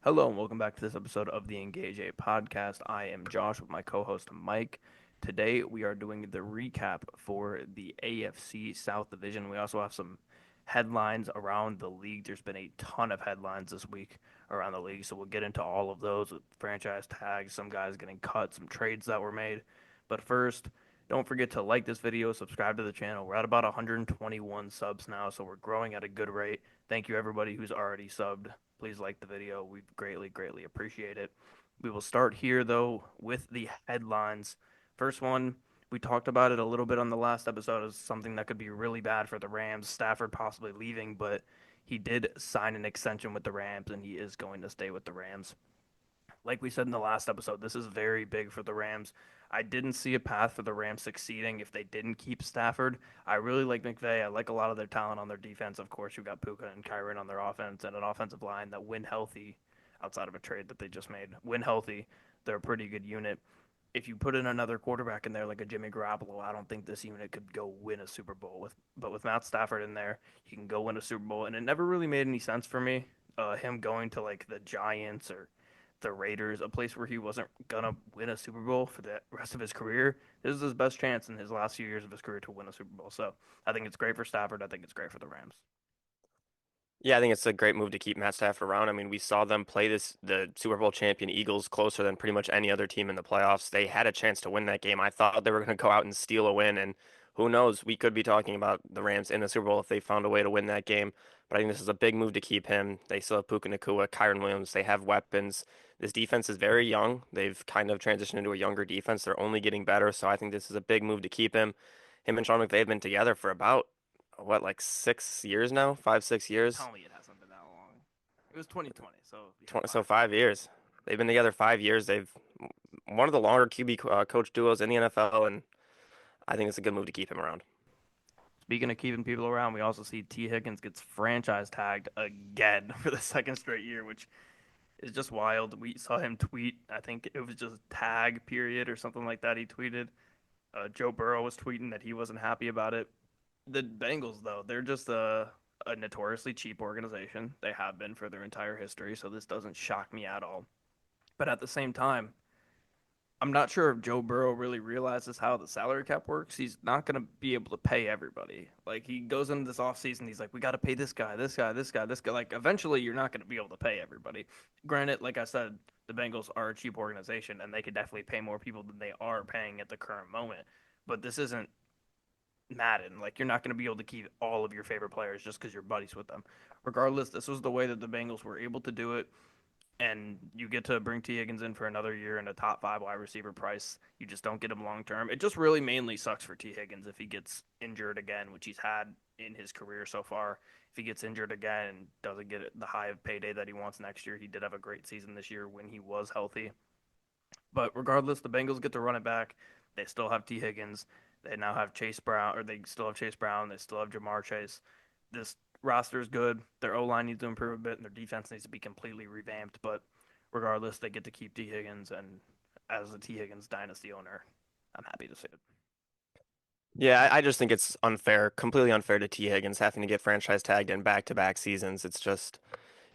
Hello and welcome back to this episode of the Engage A podcast. I am Josh with my co-host Mike. Today we are doing the recap for the AFC South division. We also have some headlines around the league. There's been a ton of headlines this week around the league, so we'll get into all of those with franchise tags, some guys getting cut, some trades that were made. But first, don't forget to like this video, subscribe to the channel. We're at about 121 subs now, so we're growing at a good rate. Thank you everybody who's already subbed. Please like the video. We greatly appreciate it. We will start here, though, with the headlines. First one, we talked about it a little bit on the last episode as something that could be really bad for the Rams. Stafford possibly leaving, but he did sign an extension with the Rams, and he is going to stay with the Rams. Like we said in the last episode, this is very big for the Rams. I didn't see a path for the Rams succeeding if they didn't keep Stafford. I really like McVay. I like a lot of their talent on their defense. Of course, you've got Puka and Kyron on their offense and an offensive line that, when healthy, outside of a trade that they just made, when healthy, they're a pretty good unit. If you put in another quarterback in there like a Jimmy Garoppolo, I don't think this unit could go win a Super Bowl. But with Matt Stafford in there, he can go win a Super Bowl. And it never really made any sense for me, him going to like the Giants or the Raiders, a place where he wasn't gonna win a Super Bowl for the rest of his career. This is his best chance in his last few years of his career to win a Super Bowl. So I think it's great for Stafford. I think it's great for the Rams. Yeah, I think it's a great move to keep Matt Stafford around. I mean, we saw them play the Super Bowl champion Eagles closer than pretty much any other team in the playoffs. They had a chance to win that game. I thought they were going to go out and steal a win, and who knows, we could be talking about the Rams in the Super Bowl if they found a way to win that game. But I think this is a big move to keep him. They still have Puka Nacua, Kyron Williams. They have weapons. This defense is very young. They've kind of transitioned into a younger defense. They're only getting better, so I think this is a big move to keep him. Him and Sean McVay have been together for about what, like 6 years now, 5, 6 years. Tell me it hasn't been that long. It was 2020, so yeah, 20, so five. 5 years. They've been together 5 years. They've one of the longer QB coach duos in the NFL, and I think it's a good move to keep him around. Speaking of keeping people around, we also see T. Higgins gets franchise tagged again for the second straight year, which is just wild. We saw him tweet. I think it was just tag period or something like that. He tweeted. Joe Burrow was tweeting that he wasn't happy about it. The Bengals, though, they're just a notoriously cheap organization. They have been for their entire history, so this doesn't shock me at all. But at the same time, I'm not sure if Joe Burrow really realizes how the salary cap works. He's not going to be able to pay everybody. Like, he goes into this offseason, he's like, we got to pay this guy, this guy, this guy, this guy. Like, eventually, you're not going to be able to pay everybody. Granted, like I said, the Bengals are a cheap organization, and they could definitely pay more people than they are paying at the current moment. But this isn't Madden. Like, you're not going to be able to keep all of your favorite players just because you're buddies with them. Regardless, this was the way that the Bengals were able to do it, and you get to bring T. Higgins in for another year and a top five wide receiver price. You just don't get him long term. It just really mainly sucks for T. Higgins if he gets injured again, which he's had in his career so far. If he gets injured again and doesn't get the high payday that he wants next year, he did have a great season this year when he was healthy. But regardless, the Bengals get to run it back. They still have T. Higgins. They now have Chase Brown, or they still have Chase Brown. They still have Jamar Chase. This roster is good. Their O line needs to improve a bit, and their defense needs to be completely revamped. But regardless, they get to keep T. Higgins, and as a T. Higgins dynasty owner, I'm happy to see it. Yeah, I just think it's unfair, completely unfair to T. Higgins having to get franchise tagged in back-to-back seasons. It's just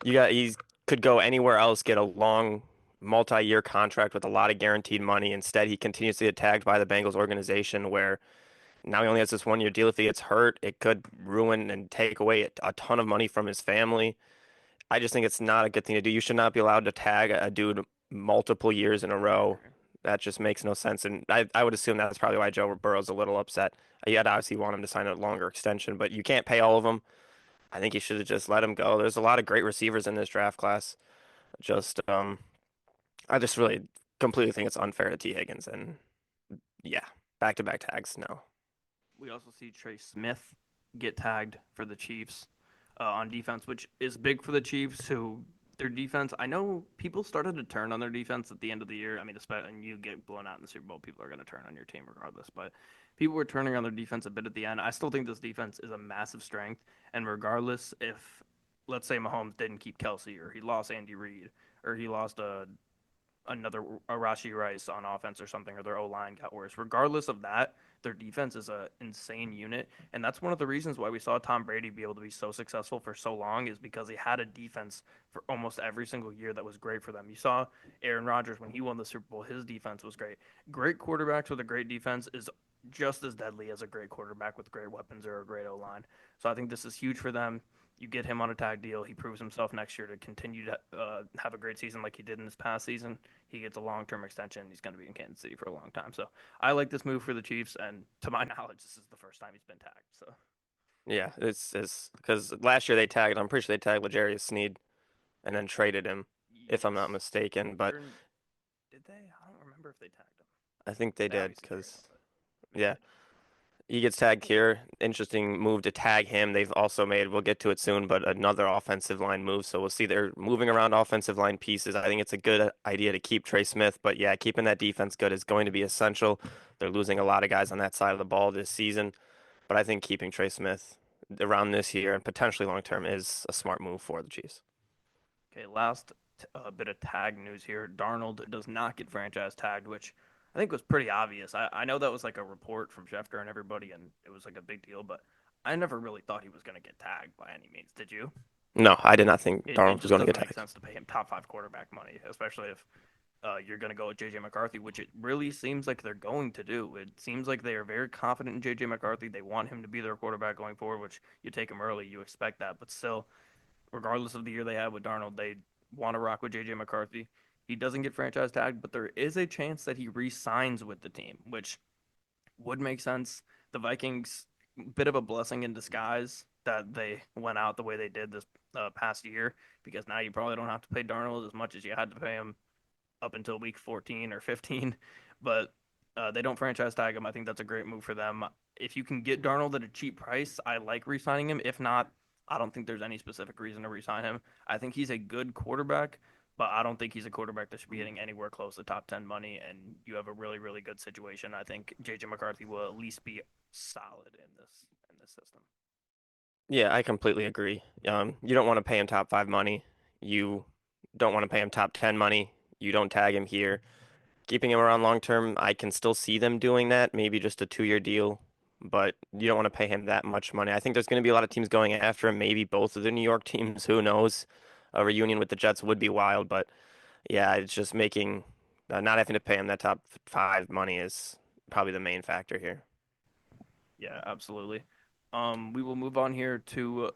he could go anywhere else, get a long multi-year contract with a lot of guaranteed money. Instead, he continues to get tagged by the Bengals organization where now he only has this 1 year deal. If he gets hurt, it could ruin and take away a ton of money from his family. I just think it's not a good thing to do. You should not be allowed to tag a dude multiple years in a I row. agree. That just makes no sense. And I would assume that's probably why Joe Burrow's a little upset. You'd obviously want him to sign a longer extension, but you can't pay all of them. I think you should have just let him go. There's a lot of great receivers in this draft class. Just I just really completely think it's unfair to T. Higgins. And yeah, back-to-back tags, no. We also see Trey Smith get tagged for the Chiefs on defense, which is big for the Chiefs, who their defense, I know people started to turn on their defense at the end of the year. I mean, especially and you get blown out in the Super Bowl, people are going to turn on your team regardless. But people were turning on their defense a bit at the end. I still think this defense is a massive strength. And regardless, if, let's say, Mahomes didn't keep Kelsey, or he lost Andy Reid, or he lost another Rashi Rice on offense or something, or their O line got worse. Regardless of that, their defense is a insane unit, and that's one of the reasons why we saw Tom Brady be able to be so successful for so long is because he had a defense for almost every single year that was great for them. You saw Aaron Rodgers when he won the Super Bowl, his defense was great. Great quarterbacks with a great defense is just as deadly as a great quarterback with great weapons or a great O line. So I think this is huge for them. You get him on a tag deal. He proves himself next year to continue to have a great season like he did in this past season. He gets a long term extension. He's going to be in Kansas City for a long time. So I like this move for the Chiefs. And to my knowledge, this is the first time he's been tagged. So Yeah, it's because last year they tagged. I'm pretty sure they tagged L'Jarius Sneed and then traded him, if I'm not yes, mistaken. But did they? I don't remember if they tagged him. I think they They did obviously traded him, because but maybe yeah, they did. he gets tagged here. Interesting move to tag him. They've also made, we'll get to it soon, but another offensive line move. So we'll see they're moving around offensive line pieces. I think it's a good idea to keep Trey Smith, but yeah, keeping that defense good is going to be essential. They're losing a lot of guys on that side of the ball this season, but I think keeping Trey Smith around this year and potentially long term is a smart move for the Chiefs. Okay, last bit of tag news here. Darnold does not get franchise tagged, which I think was pretty obvious. I know that was like a report from Schefter and everybody, and it was like a big deal, but I never really thought he was going to get tagged by any means. Did you? No, I did not think It Darnold was just going to get doesn't make tagged. sense to pay him top five quarterback money, especially if you're going to go with JJ McCarthy, which it really seems like they're going to do. It seems like they are very confident in JJ McCarthy. They want him to be their quarterback going forward, which you take him early, you expect that. But still, regardless of the year they had with Darnold, they want to rock with JJ McCarthy. He doesn't get franchise tagged, but there is a chance that he re-signs with the team, which would make sense. The Vikings, bit of a blessing in disguise that they went out the way they did this past year, because now you probably don't have to pay Darnold as much as you had to pay him up until week 14 or 15. But they don't franchise tag him. I think that's a great move for them. If you can get Darnold at a cheap price, I like re-signing him. If not, I don't think there's any specific reason to re-sign him. I think he's a good quarterback, but I don't think he's a quarterback that should be getting anywhere close to top 10 money. And you have a really, really good situation. I think JJ McCarthy will at least be solid in this system. Yeah, I completely agree. You don't want to pay him top five money. You don't want to pay him top 10 money. You don't tag him here. Keeping him around long term, I can still see them doing that, maybe just a 2 year deal, but you don't want to pay him that much money. I think there's going to be a lot of teams going after him, maybe both of the New York teams. Who knows? A reunion with the Jets would be wild, but yeah, it's just making not having to pay him that top five money is probably the main factor here. Yeah, absolutely. We will move on here to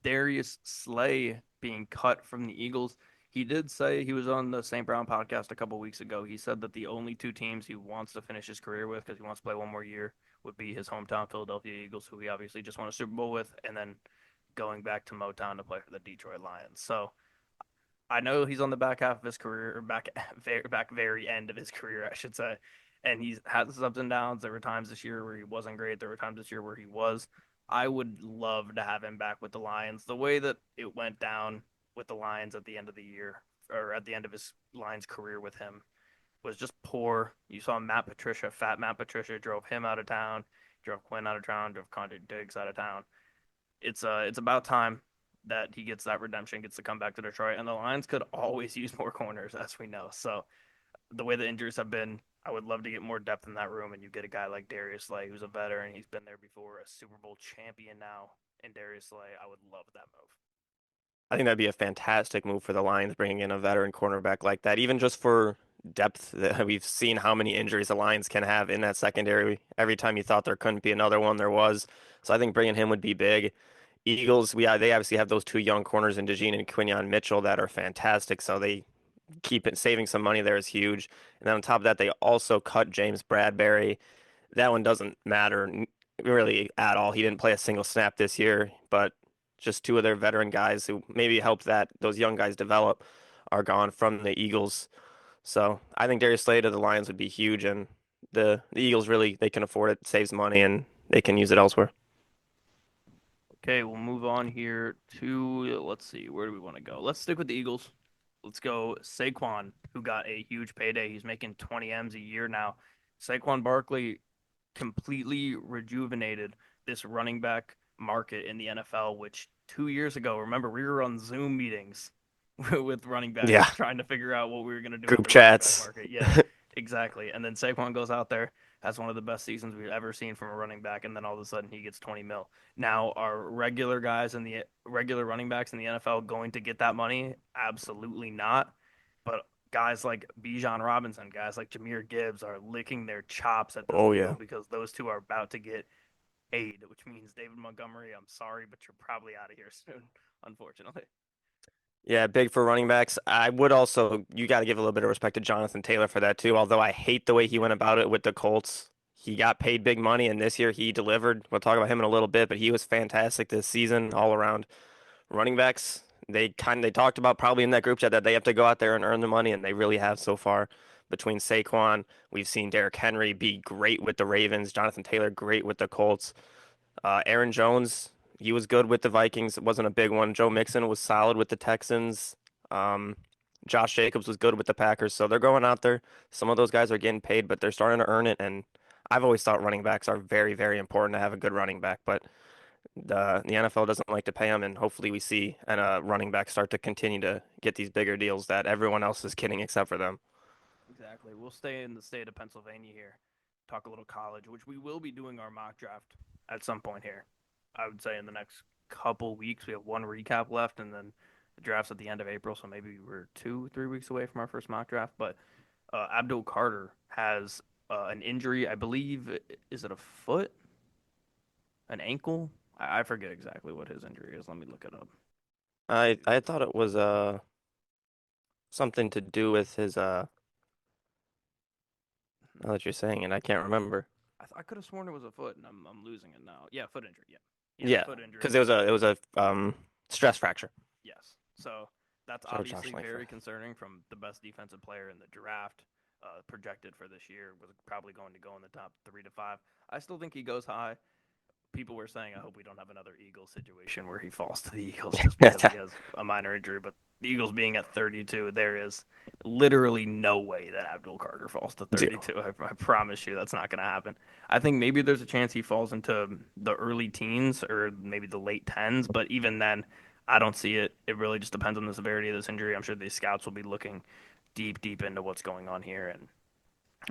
Darius Slay being cut from the Eagles. He did say he was on the St. Brown podcast a couple weeks ago. He said that the only two teams he wants to finish his career with, because he wants to play one more year, would be his hometown Philadelphia Eagles, who he obviously just won a Super Bowl with, and then going back to Motown to play for the Detroit Lions. So I know he's on the back half of his career, or back very end of his career, I should say. And he's had his ups and downs. There were times this year where he wasn't great. There were times this year where he was. I would love to have him back with the Lions. The way that it went down with the Lions at the end of the year, or at the end of his Lions career with him, was just poor. You saw Matt Patricia, fat Matt Patricia, drove him out of town, drove Quinn out of town, drove Condé Diggs out of town. It's about time that he gets that redemption, gets to come back to Detroit, and the Lions could always use more corners, as we know. So the way the injuries have been, I would love to get more depth in that room, and you get a guy like Darius Slay, who's a veteran. He's been there before, a Super Bowl champion now, and Darius Slay. I would love that move. I think that'd be a fantastic move for the Lions, bringing in a veteran cornerback like that, even just for depth. We've seen how many injuries the Lions can have in that secondary. Every time you thought there couldn't be another one, there was. So I think bringing him would be big. Eagles, they obviously have those two young corners in DeJean and Quinyon Mitchell that are fantastic. So they keep it saving some money there is huge. And then on top of that, they also cut James Bradbury. That one doesn't matter really at all. He didn't play a single snap this year, but just two of their veteran guys who maybe helped that those young guys develop are gone from the Eagles. So I think Darius Slay to the Lions would be huge, and the Eagles really they can afford it, saves money, and they can use it elsewhere. Okay, we'll move on here to let's see, where do we want to go? Let's stick with the Eagles. Let's go Saquon, who got a huge payday. He's making 20 M's a year now. Saquon Barkley completely rejuvenated this running back market in the NFL, which 2 years ago, remember, we were on Zoom meetings with running backs Yeah, trying to figure out what we were going to do with group the running back chats. market. Yeah, exactly. And then Saquon goes out there, has one of the best seasons we've ever seen from a running back, and then all of a sudden he gets 20 mil. Now, are regular guys in the regular running backs in the NFL going to get that money? Absolutely not. But guys like Bijan Robinson, guys like Jahmyr Gibbs are licking their chops at this Oh deal yeah. because those two are about to get paid, which means David Montgomery, I'm sorry, but you're probably out of here soon, unfortunately. Yeah, big for running backs. I would also, you got to give a little bit of respect to Jonathan Taylor for that too. Although I hate the way he went about it with the Colts. He got paid big money, and this year he delivered. We'll talk about him in a little bit, but he was fantastic this season all around. Running backs, they talked about probably in that group chat that they have to go out there and earn the money, and they really have so far. Between Saquon, we've seen Derrick Henry be great with the Ravens, Jonathan Taylor great with the Colts. Aaron Jones, he was good with the Vikings. It wasn't a big one. Joe Mixon was solid with the Texans. Um, Josh Jacobs was good with the Packers. So they're going out there. Some of those guys are getting paid, but they're starting to earn it. And I've always thought running backs are very, very important to have a good running back. But the NFL doesn't like to pay them, and hopefully we see running back start to continue to get these bigger deals that everyone else is kidding except for them. Exactly. We'll stay in the state of Pennsylvania here, talk a little college, which we will be doing our mock draft at some point here. I would say in the next couple weeks. We have one recap left, and then the draft's at the end of April, so maybe we're 2, 3 weeks away from our first mock draft. But Abdul Carter has an injury. I believe, is it a foot, an ankle? I forget exactly what his injury is. Let me look it up. I thought it was something to do with his now that you're saying it, I can't remember. I could have sworn it was a foot, and I'm losing it now. Yeah, foot injury. Yeah, yeah, Yeah, foot because injury. it was a stress fracture. Yes. So that's So Josh obviously Langford. very concerning from the best defensive player in the draft, projected for this year, was probably going to go in the top 3 to 5. I still think he goes high. People were saying, I hope we don't have another Eagles situation where he falls to the Eagles just because he has a minor injury. But the Eagles being at 32, there is literally no way that Abdul Carter falls to Zero. 32. I promise you that's not going to happen. I think maybe there's a chance he falls into the early teens or maybe the late tens, but even then, I don't see it. It really just depends on the severity of this injury. I'm sure these scouts will be looking deep, deep into what's going on here, and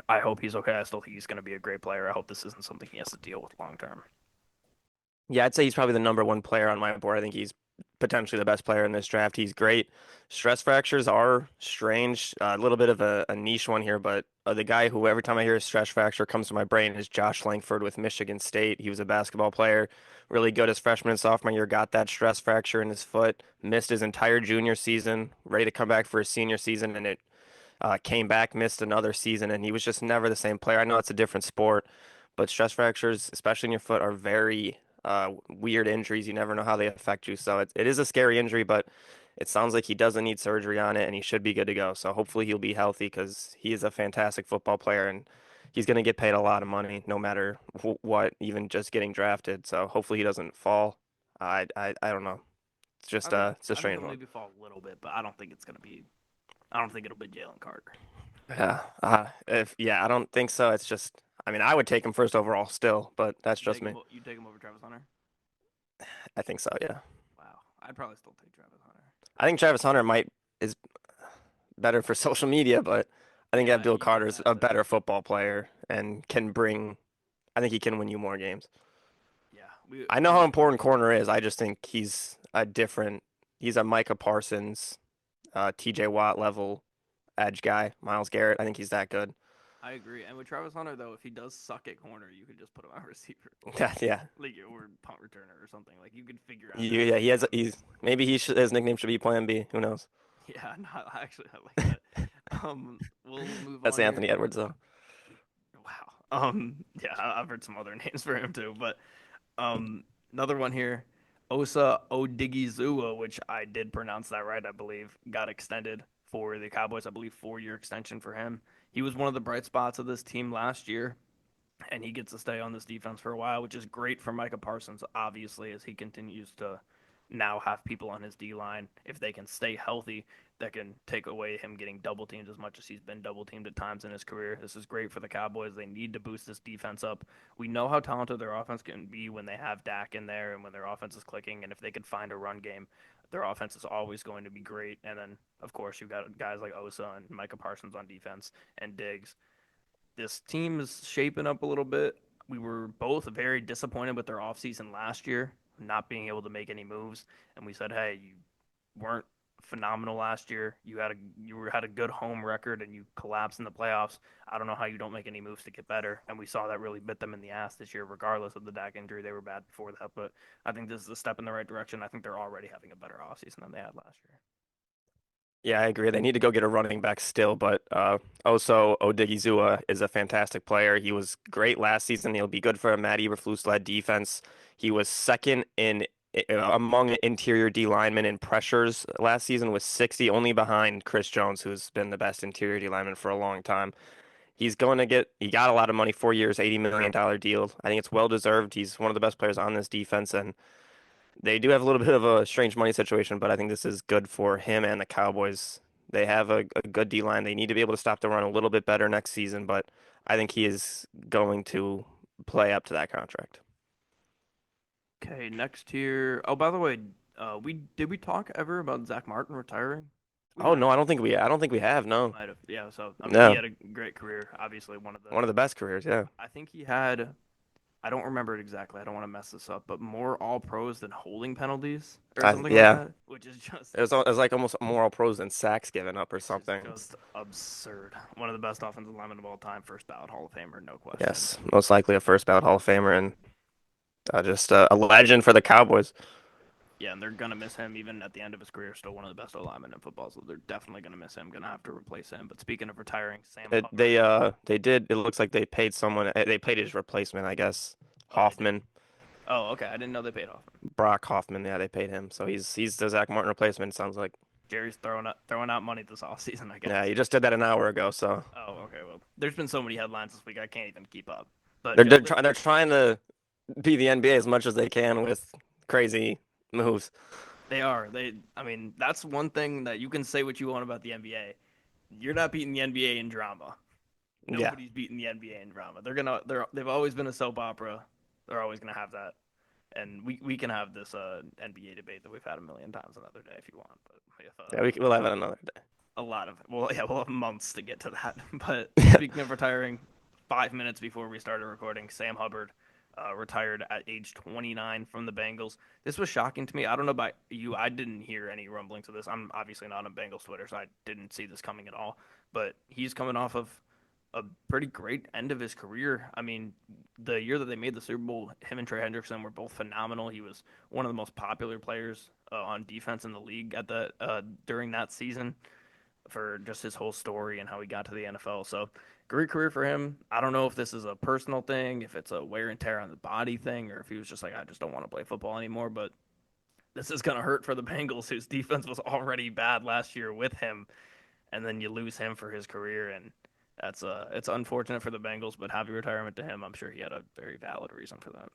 I hope he's okay. I still think he's going to be a great player. I hope this isn't something he has to deal with long term. Yeah, I'd say he's probably the number one player on my board. I think he's potentially the best player in this draft. He's great. Stress fractures are strange, a little bit of a niche one here, but the guy who every time I hear a stress fracture comes to my brain is Josh Langford with Michigan State. He was a basketball player, really good his freshman and sophomore year, got that stress fracture in his foot, missed his entire junior season, ready to come back for his senior season, and it came back, missed another season, and he was just never the same player. I know it's a different sport, but stress fractures, especially in your foot, are very weird injuries. You never know how they affect you. So it is a scary injury, but it sounds like he doesn't need surgery on it, and he should be good to go. So hopefully he'll be healthy because he is a fantastic football player, and he's going to get paid a lot of money no matter what, even just getting drafted. So hopefully he doesn't fall. I don't know. It's I just think it's a I think strange he'll one. maybe fall a little bit, but I don't think it's gonna be. I don't think it'll be Jalen Carter. Yeah, if yeah, I don't think so. It's just, I mean, I would take him first overall still, but that's You just take me. him. You take him over Travis Hunter. I think so, yeah. Wow, I'd probably still take Travis Hunter. I think Travis Hunter might is better for social media, but I think Yeah, Abdul he just Carter's has a it. better football player and can bring. I think he can win you more games. Yeah, we I know how important corner is. I just think he's a different. He's a Micah Parsons, T.J. Watt level edge guy. Miles Garrett. I think he's that good. I agree. And with Travis Hunter though, if he does suck at corner, you could just put him on receiver, Yeah, like or punt returner or something. Like you could figure out how to yeah. make He it has. work. He's maybe his nickname should be Plan B. Who knows? Yeah, no, actually, I like that. We'll move That's on here. Anthony Edwards though. Wow. Yeah, I've heard some other names for him too, but um, another one here, Osa Odigizua, which I did pronounce that right, I believe, got extended for the Cowboys. I believe 4 year extension for him. He was one of the bright spots of this team last year, and he gets to stay on this defense for a while, which is great for Micah Parsons, obviously, as he continues to now have people on his D line. If they can stay healthy, that can take away him getting double teamed as much as he's been double teamed at times in his career. This is great for the Cowboys. They need to boost this defense up. We know how talented their offense can be when they have Dak in there and when their offense is clicking. And if they can find a run game, their offense is always going to be great. And then, of course, you've got guys like Osa and Micah Parsons on defense and Diggs. this team is shaping up a little bit. We were both very disappointed with their offseason last year, not being able to make any moves. And we said, hey, you weren't phenomenal last year. Had a good home record and you collapsed in the playoffs. I don't know how you don't make any moves to get better. And we saw that really bit them in the ass this year, regardless of the Dak injury. They were bad before that, but I think this is a step in the right direction. I think they're already having a better offseason than they had last year. Yeah, I agree. They need to go get a running back still, but also Odigizua is a fantastic player. He was great last season. He'll be good for a Matt Eberflus-led defense. He was second in among interior D linemen in pressures last season with 60, only behind Chris Jones, who's been the best interior D lineman for a long time. He got a lot of money, 4 years, $80 million deal. I think it's well deserved. He's one of the best players on this defense, and they do have a little bit of a strange money situation, but I think this is good for him and the Cowboys. They have a good D line. They need to be able to stop the run a little bit better next season, but I think he is going to play up to that contract. Okay, next here. Oh, by the way, we talk ever about Zach Martin retiring? We Oh might no, have. I don't think we have. We No, might have. Yeah. So I mean, he no, had a great career. Obviously, one of the. one of the best careers. Yeah, I think he had. I don't remember it exactly. I don't want to mess this up, but more All Pros than holding penalties or something like yeah. that, which is just It was like almost more all pros than sacks given up or which is something. just absurd. One of the best offensive linemen of all time, first ballot Hall of Famer, no question. Yes, most likely a first ballot Hall of Famer and just a legend for the Cowboys. Yeah, and they're gonna miss him even at the end of his career. Still one of the best linemen in football, so they're definitely gonna miss him. Gonna have to replace him. But speaking of retiring, Sam Hubbard. They did. It looks like they paid someone. They paid his replacement, I guess. Oh, they did. Hoffman, Oh, okay. I didn't know they paid off. Brock Hoffman. Yeah, they paid him. So he's the Zach Martin replacement. Sounds like. Jerry's throwing out money this offseason, I Yeah, guess. he just did that an hour ago. So Oh, okay. Well, there's been so many headlines this week I can't even keep up. But Joe, they're trying to be the NBA as much as they can with crazy moves. they are. I mean, that's one thing that you can say what you want about the NBA. You're not beating the NBA in drama. Yeah, Nobody's beating the NBA in drama. They've always been a soap opera. They're always gonna have that. And we can have this NBA debate that we've had a million times another day if you want. But if yeah, we'll have it another a lot of well, yeah, we'll have months to get to that. But day. speaking of retiring, 5 minutes before we started recording, Sam Hubbard retired at age 29 from the Bengals. This was shocking to me. I don't know about you. I didn't hear any rumblings of this. I'm obviously not on Bengals Twitter, so I didn't see this coming at all. But he's coming off of a pretty great end of his career. I mean, the year that they made the Super Bowl, him and Trey Hendrickson were both phenomenal. He was one of the most popular players on defense in the league at the during that season for just his whole story and how he got to the NFL. So great career for him. I don't know if this is a personal thing, if it's a wear and tear on the body thing, or if he was just like, I just don't want to play football anymore. But this is going to hurt for the Bengals, whose defense was already bad last year with him, and then you lose him for his career, and it's unfortunate for the Bengals, but happy retirement to him. I'm sure he had a very valid reason for that.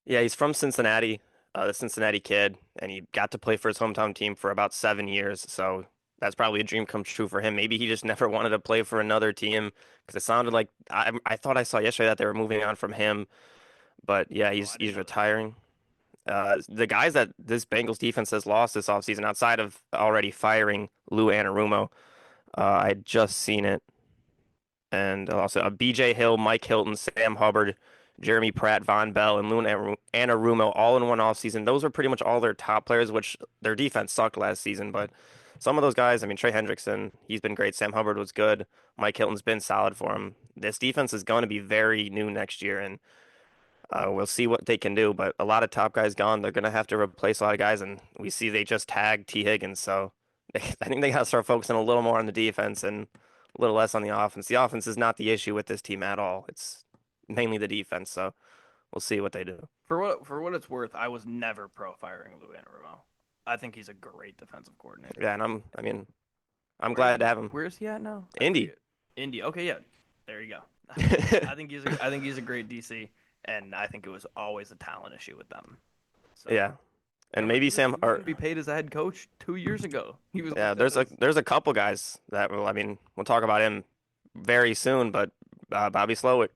Yeah, he's from Cincinnati, the Cincinnati kid, and he got to play for his hometown team for about 7 years. So that's probably a dream come true for him. Maybe he just never wanted to play for another team because it sounded like I thought I saw yesterday that they were moving on from him. But yeah, Oh, I didn't he's know that. retiring. The guys that this Bengals defense has lost this offseason, outside of already firing Lou Anarumo, I had just seen it, and also B.J. Hill, Mike Hilton, Sam Hubbard, Jeremy Pratt, Von Bell, and Lou Anarumo all in one offseason. Those are pretty much all their top players, which their defense sucked last season, but some of those guys, I mean, Trey Hendrickson, he's been great. Sam Hubbard was good. Mike Hilton's been solid for him. This defense is going to be very new next year, and we'll see what they can do, but a lot of top guys gone. They're going to have to replace a lot of guys, and we see they just tagged T. Higgins. So I think they got to start focusing a little more on the defense and a little less on the offense. The offense is not the issue with this team at all. It's mainly the defense. So we'll see what they do. For what it's worth, I was never pro firing Lou Anarumo. I think he's a great defensive coordinator. Yeah, and I mean, I'm Where glad to have him. where is he at now? I Indy. forget. Indy. Okay, yeah. There you go. I think he's a great DC, and I think it was always a talent issue with them. So Yeah, and maybe he was going to be paid as a head coach 2 years ago. He was yeah. looked at as There's a couple guys that will. I mean, we'll talk about him very soon, but Bobby Slowick.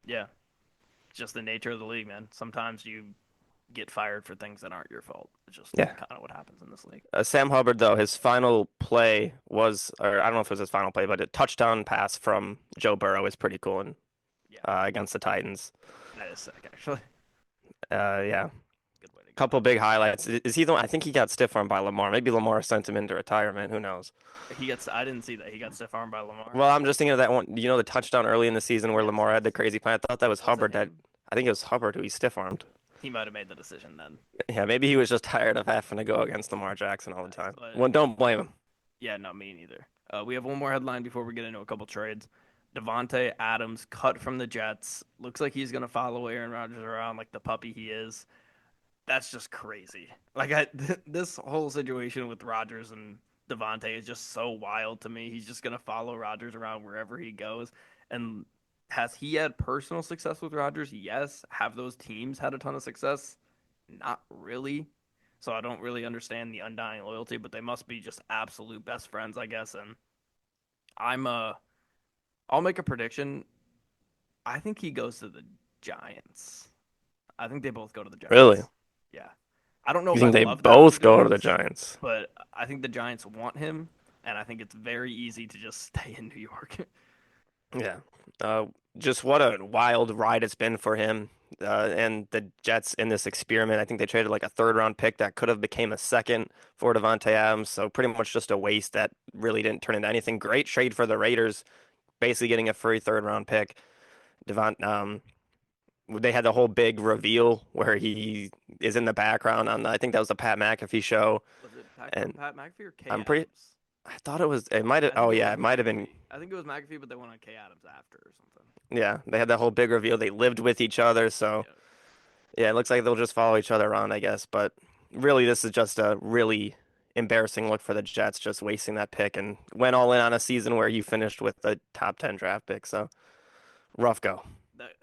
yeah, just the nature of the league, man. Sometimes get fired for things that aren't your fault. It's just Yeah. kind of what happens in this league. Sam Hubbard, though, his final play was, or I don't know if it was his final play, but a touchdown pass from Joe Burrow is pretty cool Yeah, against the Titans. that is sick, actually. Yeah. Good way to go. Couple big highlights. Is he the one? I think he got stiff armed by Lamar. Maybe Lamar sent him into retirement. Who knows? I didn't see that. He got stiff armed by Lamar. Well, I'm just thinking of that one. You know, the touchdown early in the season where Yes, Lamar had the yes. crazy play. I thought that was Was it Hubbard. That him? I think it was Hubbard who he stiff armed. He might have made the decision then. Yeah, maybe he was just tired of having to go against Lamar Jackson all the time. But Well, don't blame him. yeah, no, me neither. We have one more headline before we get into a couple trades. Devontae Adams cut from the Jets. Looks like he's gonna follow Aaron Rodgers around like the puppy he is. That's just crazy. This whole situation with Rodgers and Devontae is just so wild to me. He's just gonna follow Rodgers around wherever he goes. And has he had personal success with Rodgers? Yes. Have those teams had a ton of success? Not really. So I don't really understand the undying loyalty, but they must be just absolute best friends, I guess. And I'm I'll make a prediction. I think he goes to the Giants. I think they both go to the Really? Giants. Yeah. I don't know You if I think they love that for the both go to the Giants, Giants? but I think the Giants want him, and I think it's very easy to just stay in New York. Yeah. Uh, just what a wild ride it's been for him and the Jets in this experiment. I think they traded like a third round pick that could have became a second for Devontae Adams. So pretty much just a waste that really didn't turn into anything. Great trade for the Raiders, basically getting a free third round pick. Devon, they had the whole big reveal where he is in the background on I think that was the Pat McAfee show, Was it and Pat McAfee or Kay I'm pretty. Adams? I thought it might have. I Oh think it yeah, was it might have been. McAfee. I think it was McAfee, but they went on Kay Adams after or something. Yeah, they had that whole big reveal. They lived with each other, so Yeah. yeah, it looks like they'll just follow each other around, I guess. But really, this is just a really embarrassing look for the Jets, just wasting that pick and went all in on a season where you finished with a top 10 draft pick. So rough go.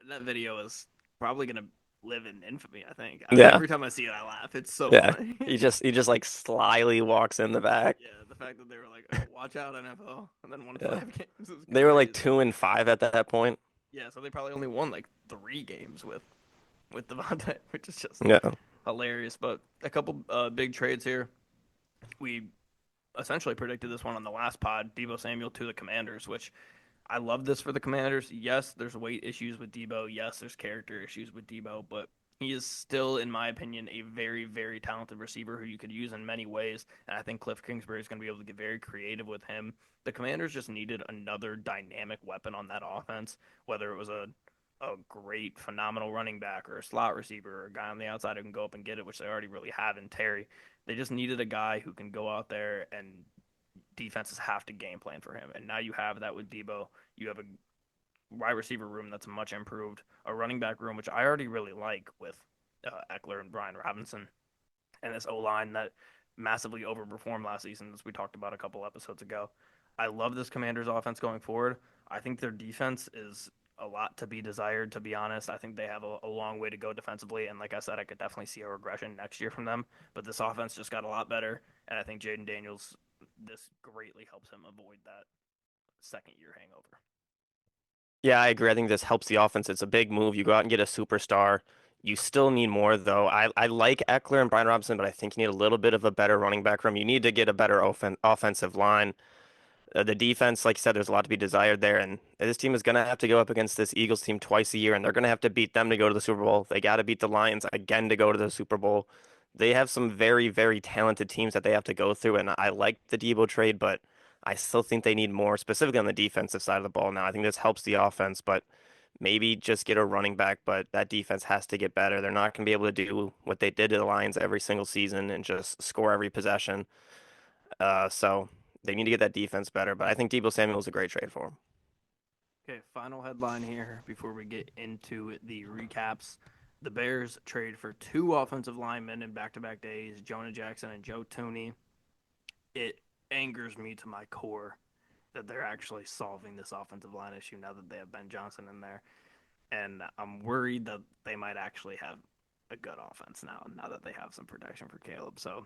That video is probably gonna live in infamy. I think. Yeah, Every time I see it, I laugh. It's so yeah. funny. He just like slyly walks in the back. Yeah, the fact that they were like, "Watch out, NFL," and then won Yeah, 5 games is they were like crazy. 2-5 at that point. Yeah, so they probably only won like 3 games with Devontae, which is just Yeah, hilarious. But a couple big trades here. We essentially predicted this one on the last pod. Deebo Samuel to the Commanders, which I love this for the Commanders. Yes, there's weight issues with Deebo. Yes, there's character issues with Deebo, but he is still, in my opinion, a very, very talented receiver who you could use in many ways. And I think Cliff Kingsbury is going to be able to get very creative with him. The Commanders just needed another dynamic weapon on that offense, whether it was a great, phenomenal running back or a slot receiver or a guy on the outside who can go up and get it, which they already really have in Terry. They just needed a guy who can go out there and defenses have to game plan for him. And now you have that with Deebo. You have a wide receiver room that's much improved, a running back room, which I already really like with Eckler and Brian Robinson, and this O line that massively overperformed last season, as we talked about a couple episodes ago. I love this Commanders offense going forward. I think their defense is a lot to be desired, to be honest. I think they have a long way to go defensively. And like I said, I could definitely see a regression next year from them. But this offense just got a lot better. And I think Jaden Daniels, this greatly helps him avoid that second year hangover. yeah, I agree. I think this helps the offense. It's a big move. You go out and get a superstar. You still need more, though. I like Eckler and Brian Robinson, but I think you need a little bit of a better running back room. You need to get a better offensive line. The defense, like you said, there's a lot to be desired there, and this team is going to have to go up against this Eagles team twice a year, and they're going to have to beat them to go to the Super Bowl. They got to beat the Lions again to go to the Super Bowl. They have some very, very talented teams that they have to go through, and I like the Deebo trade, but I still think they need more, specifically on the defensive side of the ball now. I think this helps the offense, but maybe just get a running back, but that defense has to get better. They're not going to be able to do what they did to the Lions every single season and just score every possession. So they need to get that defense better, but I think Deebo Samuel is a great trade for him. Okay, final headline here before we get into the recaps. The Bears trade for two offensive linemen in back to back days, Jonah Jackson and Joe Tooney. It angers me to my core that they're actually solving this offensive line issue now that they have Ben Johnson in there. And I'm worried that they might actually have a good offense now that they have some protection for Caleb. So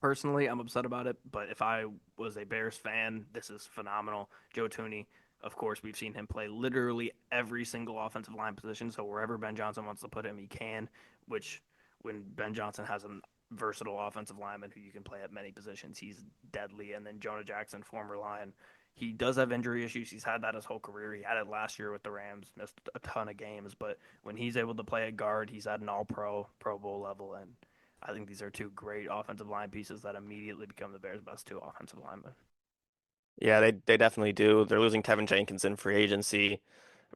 personally, I'm upset about it, but if I was a Bears fan, this is phenomenal. Joe Tooney, of course, we've seen him play literally every single offensive line position. So wherever Ben Johnson wants to put him, he can, which when Ben Johnson has a versatile offensive lineman who you can play at many positions, he's deadly. And then Jonah Jackson, former Lion, he does have injury issues. He's had that his whole career. He had it last year with the Rams, missed a ton of games. But when he's able to play at guard, he's at an all-pro, Pro Bowl level. And I think these are two great offensive line pieces that immediately become the Bears' best two offensive linemen. Yeah, they definitely do. They're losing Tevin Jenkins in free agency,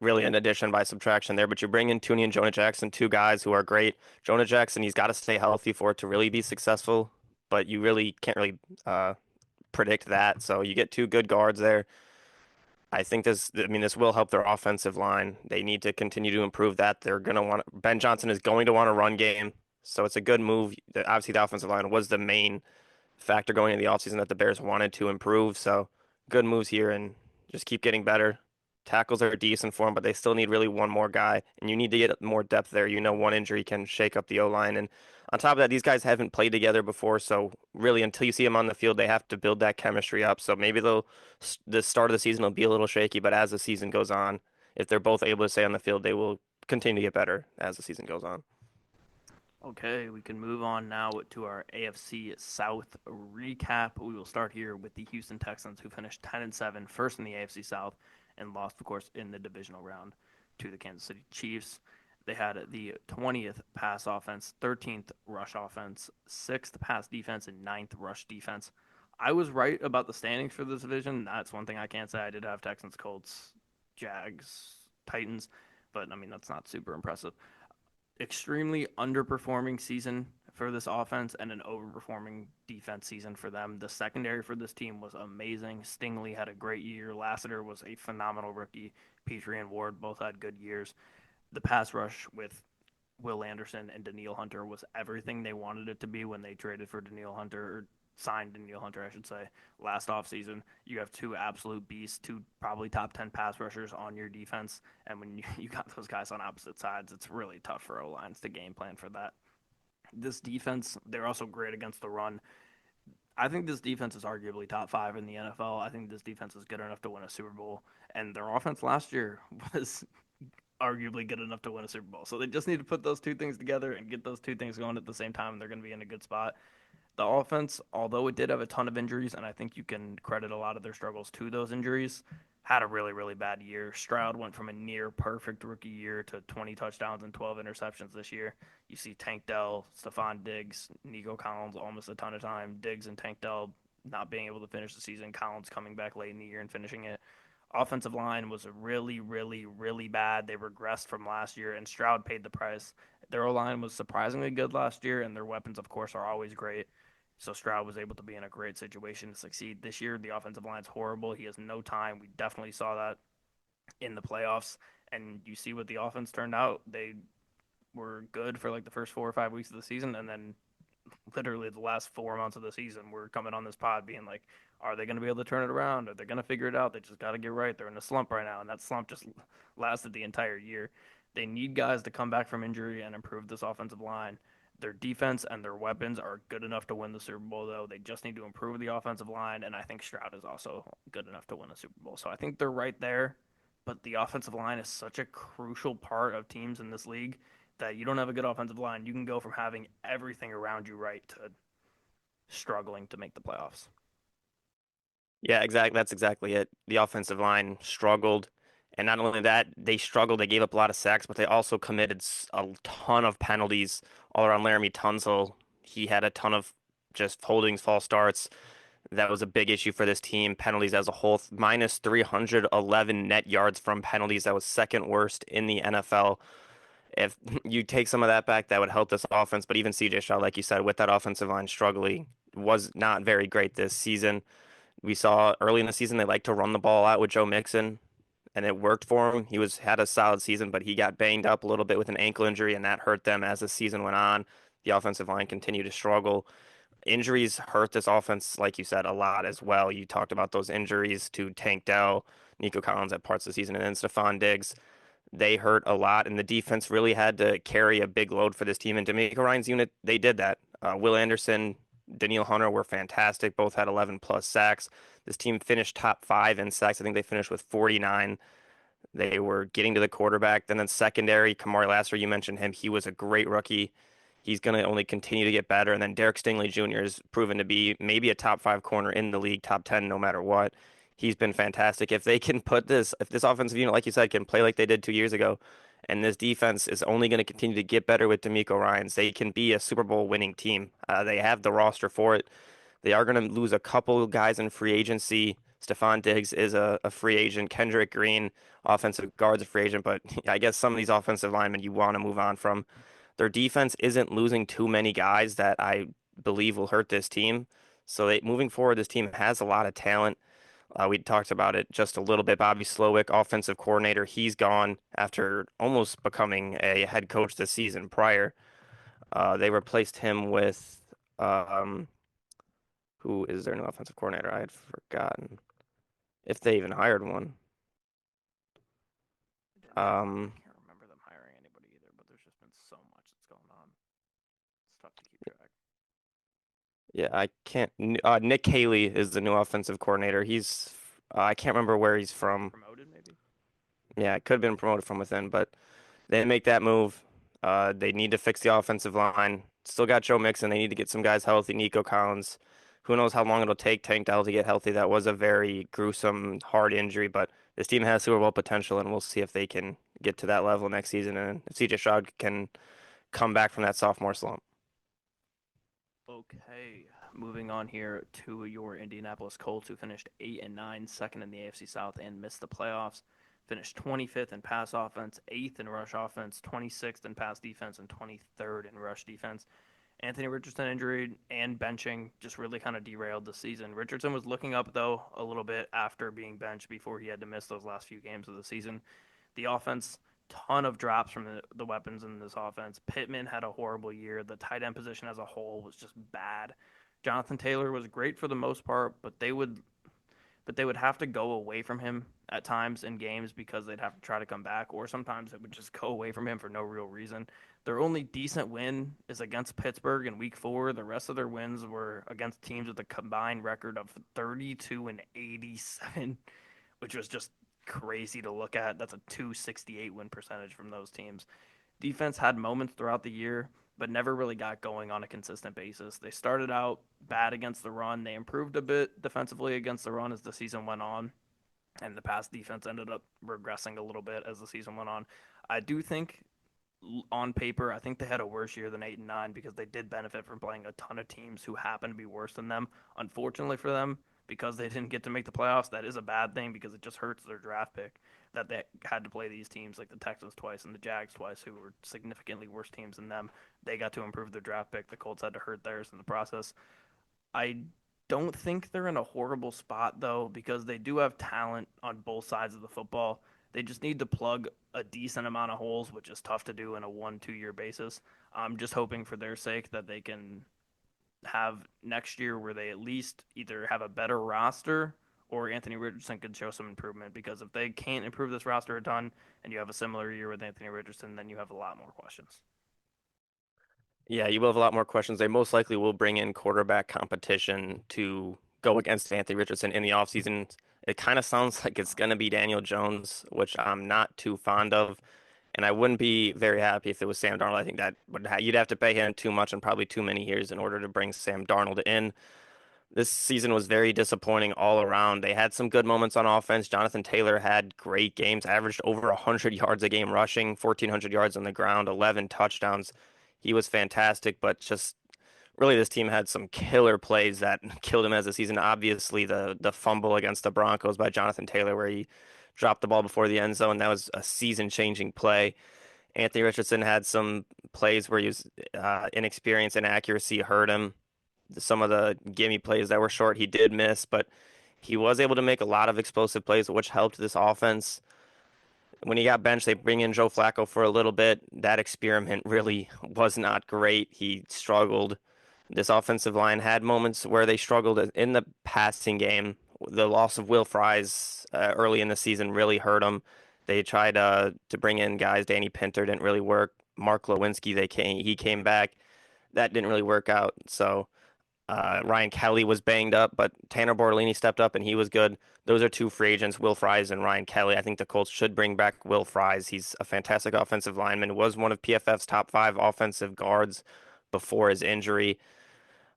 really an addition by subtraction there. But you bring in Tooney and Jonah Jackson, two guys who are great. Jonah Jackson, he's got to stay healthy for it to really be successful, but you really can't really uh, predict that. So you get two good guards there. I mean, this will help their offensive line. They need to continue to improve that. They're going to want Ben Johnson is going to want a run game. So it's a good move. Obviously, the offensive line was the main factor going into the offseason that the Bears wanted to improve. So good moves here and just keep getting better. Tackles are decent for them, but they still need really one more guy, and you need to get more depth there. You know, one injury can shake up the O line, and on top of that, these guys haven't played together before, so really, until you see them on the field, they have to build that chemistry up. So maybe the start of the season will be a little shaky, but as the season goes on, if they're both able to stay on the field, they will continue to get better as the season goes on. Okay, we can move on now to our AFC South recap. We will start here with the Houston Texans, who finished 10-7, first in the AFC South, and lost, of course, in the divisional round to the Kansas City Chiefs. They had the 20th pass offense, 13th rush offense, 6th pass defense, and 9th rush defense. I was right about the standings for this division. That's one thing I can't say. I did have Texans, Colts, Jags, Titans, but I mean, that's not super impressive. Extremely underperforming season for this offense and an overperforming defense season for them. The secondary for this team was amazing. Stingley had a great year. Lassiter was a phenomenal rookie. Petrie and Ward both had good years. The pass rush with Will Anderson and Daniil Hunter was everything they wanted it to be when they traded for Daniil Hunter, or signed Daniil Hunter, I should say, last offseason. You have two absolute beasts, two probably top 10 pass rushers on your defense. And when you got those guys on opposite sides, it's really tough for O lines to game plan for that. This defense, they're also great against the run. I think this defense is arguably top five in the NFL. I think this defense is good enough to win a Super Bowl. And their offense last year was arguably good enough to win a Super Bowl. So they just need to put those two things together and get those two things going at the same time, and they're going to be in a good spot. The offense, although it did have a ton of injuries, and I think you can credit a lot of their struggles to those injuries, had a really, really bad year. Stroud went from a near perfect rookie year to 20 touchdowns and 12 interceptions this year. You see Tank Dell, Stephon Diggs, Nico Collins almost a ton of time. Diggs and Tank Dell not being able to finish the season. Collins coming back late in the year and finishing it. Offensive line was really, really, really bad. They regressed from last year, and Stroud paid the price. Their O line was surprisingly good last year, and their weapons, of course, are always great. So Stroud was able to be in a great situation to succeed. This year, the offensive line's horrible. He has no time. We definitely saw that in the playoffs. And you see what the offense turned out. They were good for like the first 4 or 5 weeks of the season, and then literally the last 4 months of the season, we're coming on this pod being like, are they going to be able to turn it around? Are they going to figure it out? They just got to get right. They're in a slump right now, and that slump just lasted the entire year. They need guys to come back from injury and improve this offensive line. Their defense and their weapons are good enough to win the Super Bowl, though. They just need to improve the offensive line, and I think Stroud is also good enough to win a Super Bowl. So I think they're right there, but the offensive line is such a crucial part of teams in this league that you don't have a good offensive line. You can go from having everything around you right to struggling to make the playoffs. Yeah, exactly. That's exactly it. The offensive line struggled. And not only that, they struggled. They gave up a lot of sacks, but they also committed a ton of penalties all around. Laramie Tunsil, he had a ton of just holdings, false starts. That was a big issue for this team. Penalties as a whole, minus 311 net yards from penalties. That was second worst in the NFL. If you take some of that back, that would help this offense. But even CJ Stroud, like you said, with that offensive line struggling, was not very great this season. We saw early in the season they like to run the ball out with Joe Mixon, and it worked for him. He was had a solid season, but he got banged up a little bit with an ankle injury, and that hurt them as the season went on. The offensive line continued to struggle. Injuries hurt this offense, like you said, a lot as well. You talked about those injuries to Tank Dell, Nico Collins at parts of the season, and then Stephon Diggs. They hurt a lot, and the defense really had to carry a big load for this team. And D'Amico Ryan's unit, they did that. Will Anderson, Daniil Hunter were fantastic. Both had 11 plus sacks. This team finished top five in sacks. I think they finished with 49. They were getting to the quarterback. Then secondary, Kamari Lassiter, you mentioned him. He was a great rookie. He's going to only continue to get better. And then Derek Stingley Jr. has proven to be maybe a top five corner in the league, top 10, no matter what. He's been fantastic. If they can if this offensive unit, like you said, can play like they did 2 years ago, and this defense is only going to continue to get better with D'Amico Ryans, they can be a Super Bowl winning team. They have the roster for it. They are going to lose a couple guys in free agency. Stephon Diggs is a free agent. Kendrick Green, offensive guard's a free agent, but I guess some of these offensive linemen you want to move on from. Their defense isn't losing too many guys that I believe will hurt this team. So moving forward, this team has a lot of talent. We talked about it just a little bit. Bobby Slowick, offensive coordinator, he's gone after almost becoming a head coach this season prior. They replaced him with who is their new offensive coordinator? I had forgotten if they even hired one. I did not. I Um, can't remember them hiring anybody either, but there's just been so much that's going on. It's tough to keep track. yeah, I can't. Nick Haley is the new offensive coordinator. I can't remember where he's from. Promoted, maybe? Yeah, it could have been promoted from within, but they didn't make that move. They need to fix the offensive line. Still got Joe Mixon. They need to get some guys healthy. Nico Collins. Who knows how long it'll take Tank Dell to get healthy. That was a very gruesome, hard injury, but this team has Super Bowl potential, and we'll see if they can get to that level next season and if CJ Stroud can come back from that sophomore slump. Okay, moving on here to your Indianapolis Colts, who finished 8-9, second in the AFC South, and missed the playoffs. Finished 25th in pass offense, 8th in rush offense, 26th in pass defense, and 23rd in rush defense. Anthony Richardson injury and benching just really kind of derailed the season. Richardson was looking up though a little bit after being benched before he had to miss those last few games of the season. The offense, ton of drops from the weapons in this offense. Pittman had a horrible year. The tight end position as a whole was just bad. Jonathan Taylor was great for the most part, but they would have to go away from him at times in games because they'd have to try to come back, or sometimes it would just go away from him for no real reason. Their only decent win is against Pittsburgh in Week 4. The rest of their wins were against teams with a combined record of 32-87, which was just crazy to look at. That's a 268 win percentage from those teams. Defense had moments throughout the year, but never really got going on a consistent basis. They started out bad against the run. They improved a bit defensively against the run as the season went on, and the pass defense ended up regressing a little bit as the season went on. I do think on paper, I think they had a worse year than 8-9 because they did benefit from playing a ton of teams who happen to be worse than them. Unfortunately for them, because they didn't get to make the playoffs, that is a bad thing because it just hurts their draft pick that they had to play these teams like the Texans twice and the Jags twice, who were significantly worse teams than them. They got to improve their draft pick. The Colts had to hurt theirs in the process. I don't think they're in a horrible spot though because they do have talent on both sides of the football. They just need to plug a decent amount of holes, which is tough to do in a 1-2 year basis. I'm just hoping for their sake that they can have next year where they at least either have a better roster or Anthony Richardson could show some improvement because if they can't improve this roster a ton and you have a similar year with Anthony Richardson, then you have a lot more questions. Yeah, you will have a lot more questions. They most likely will bring in quarterback competition to go against Anthony Richardson in the offseason. It kind of sounds like it's going to be Daniel Jones, which I'm not too fond of. And I wouldn't be very happy if it was Sam Darnold. I think that you'd have to pay him too much and probably too many years in order to bring Sam Darnold in. This season was very disappointing all around. They had some good moments on offense. Jonathan Taylor had great games, averaged over 100 yards a game rushing, 1,400 yards on the ground, 11 touchdowns. He was fantastic, but just really this team had some killer plays that killed him as a season. Obviously, the fumble against the Broncos by Jonathan Taylor, where he dropped the ball before the end zone, that was a season-changing play. Anthony Richardson had some plays where he was inexperience and accuracy hurt him. Some of the gimme plays that were short, he did miss, but he was able to make a lot of explosive plays, which helped this offense. When he got benched, they bring in Joe Flacco for a little bit. That experiment really was not great. He struggled. This offensive line had moments where they struggled in the passing game. The loss of Will Fries early in the season really hurt them. They tried to bring in guys. Danny Pinter didn't really work. Mark Lewinsky, he came back. That didn't really work out. So Ryan Kelly was banged up, but Tanner Bortolini stepped up and he was good. Those are two free agents, Will Fries and Ryan Kelly. I think the Colts should bring back Will Fries. He's a fantastic offensive lineman. Was one of PFF's top 5 offensive guards before his injury.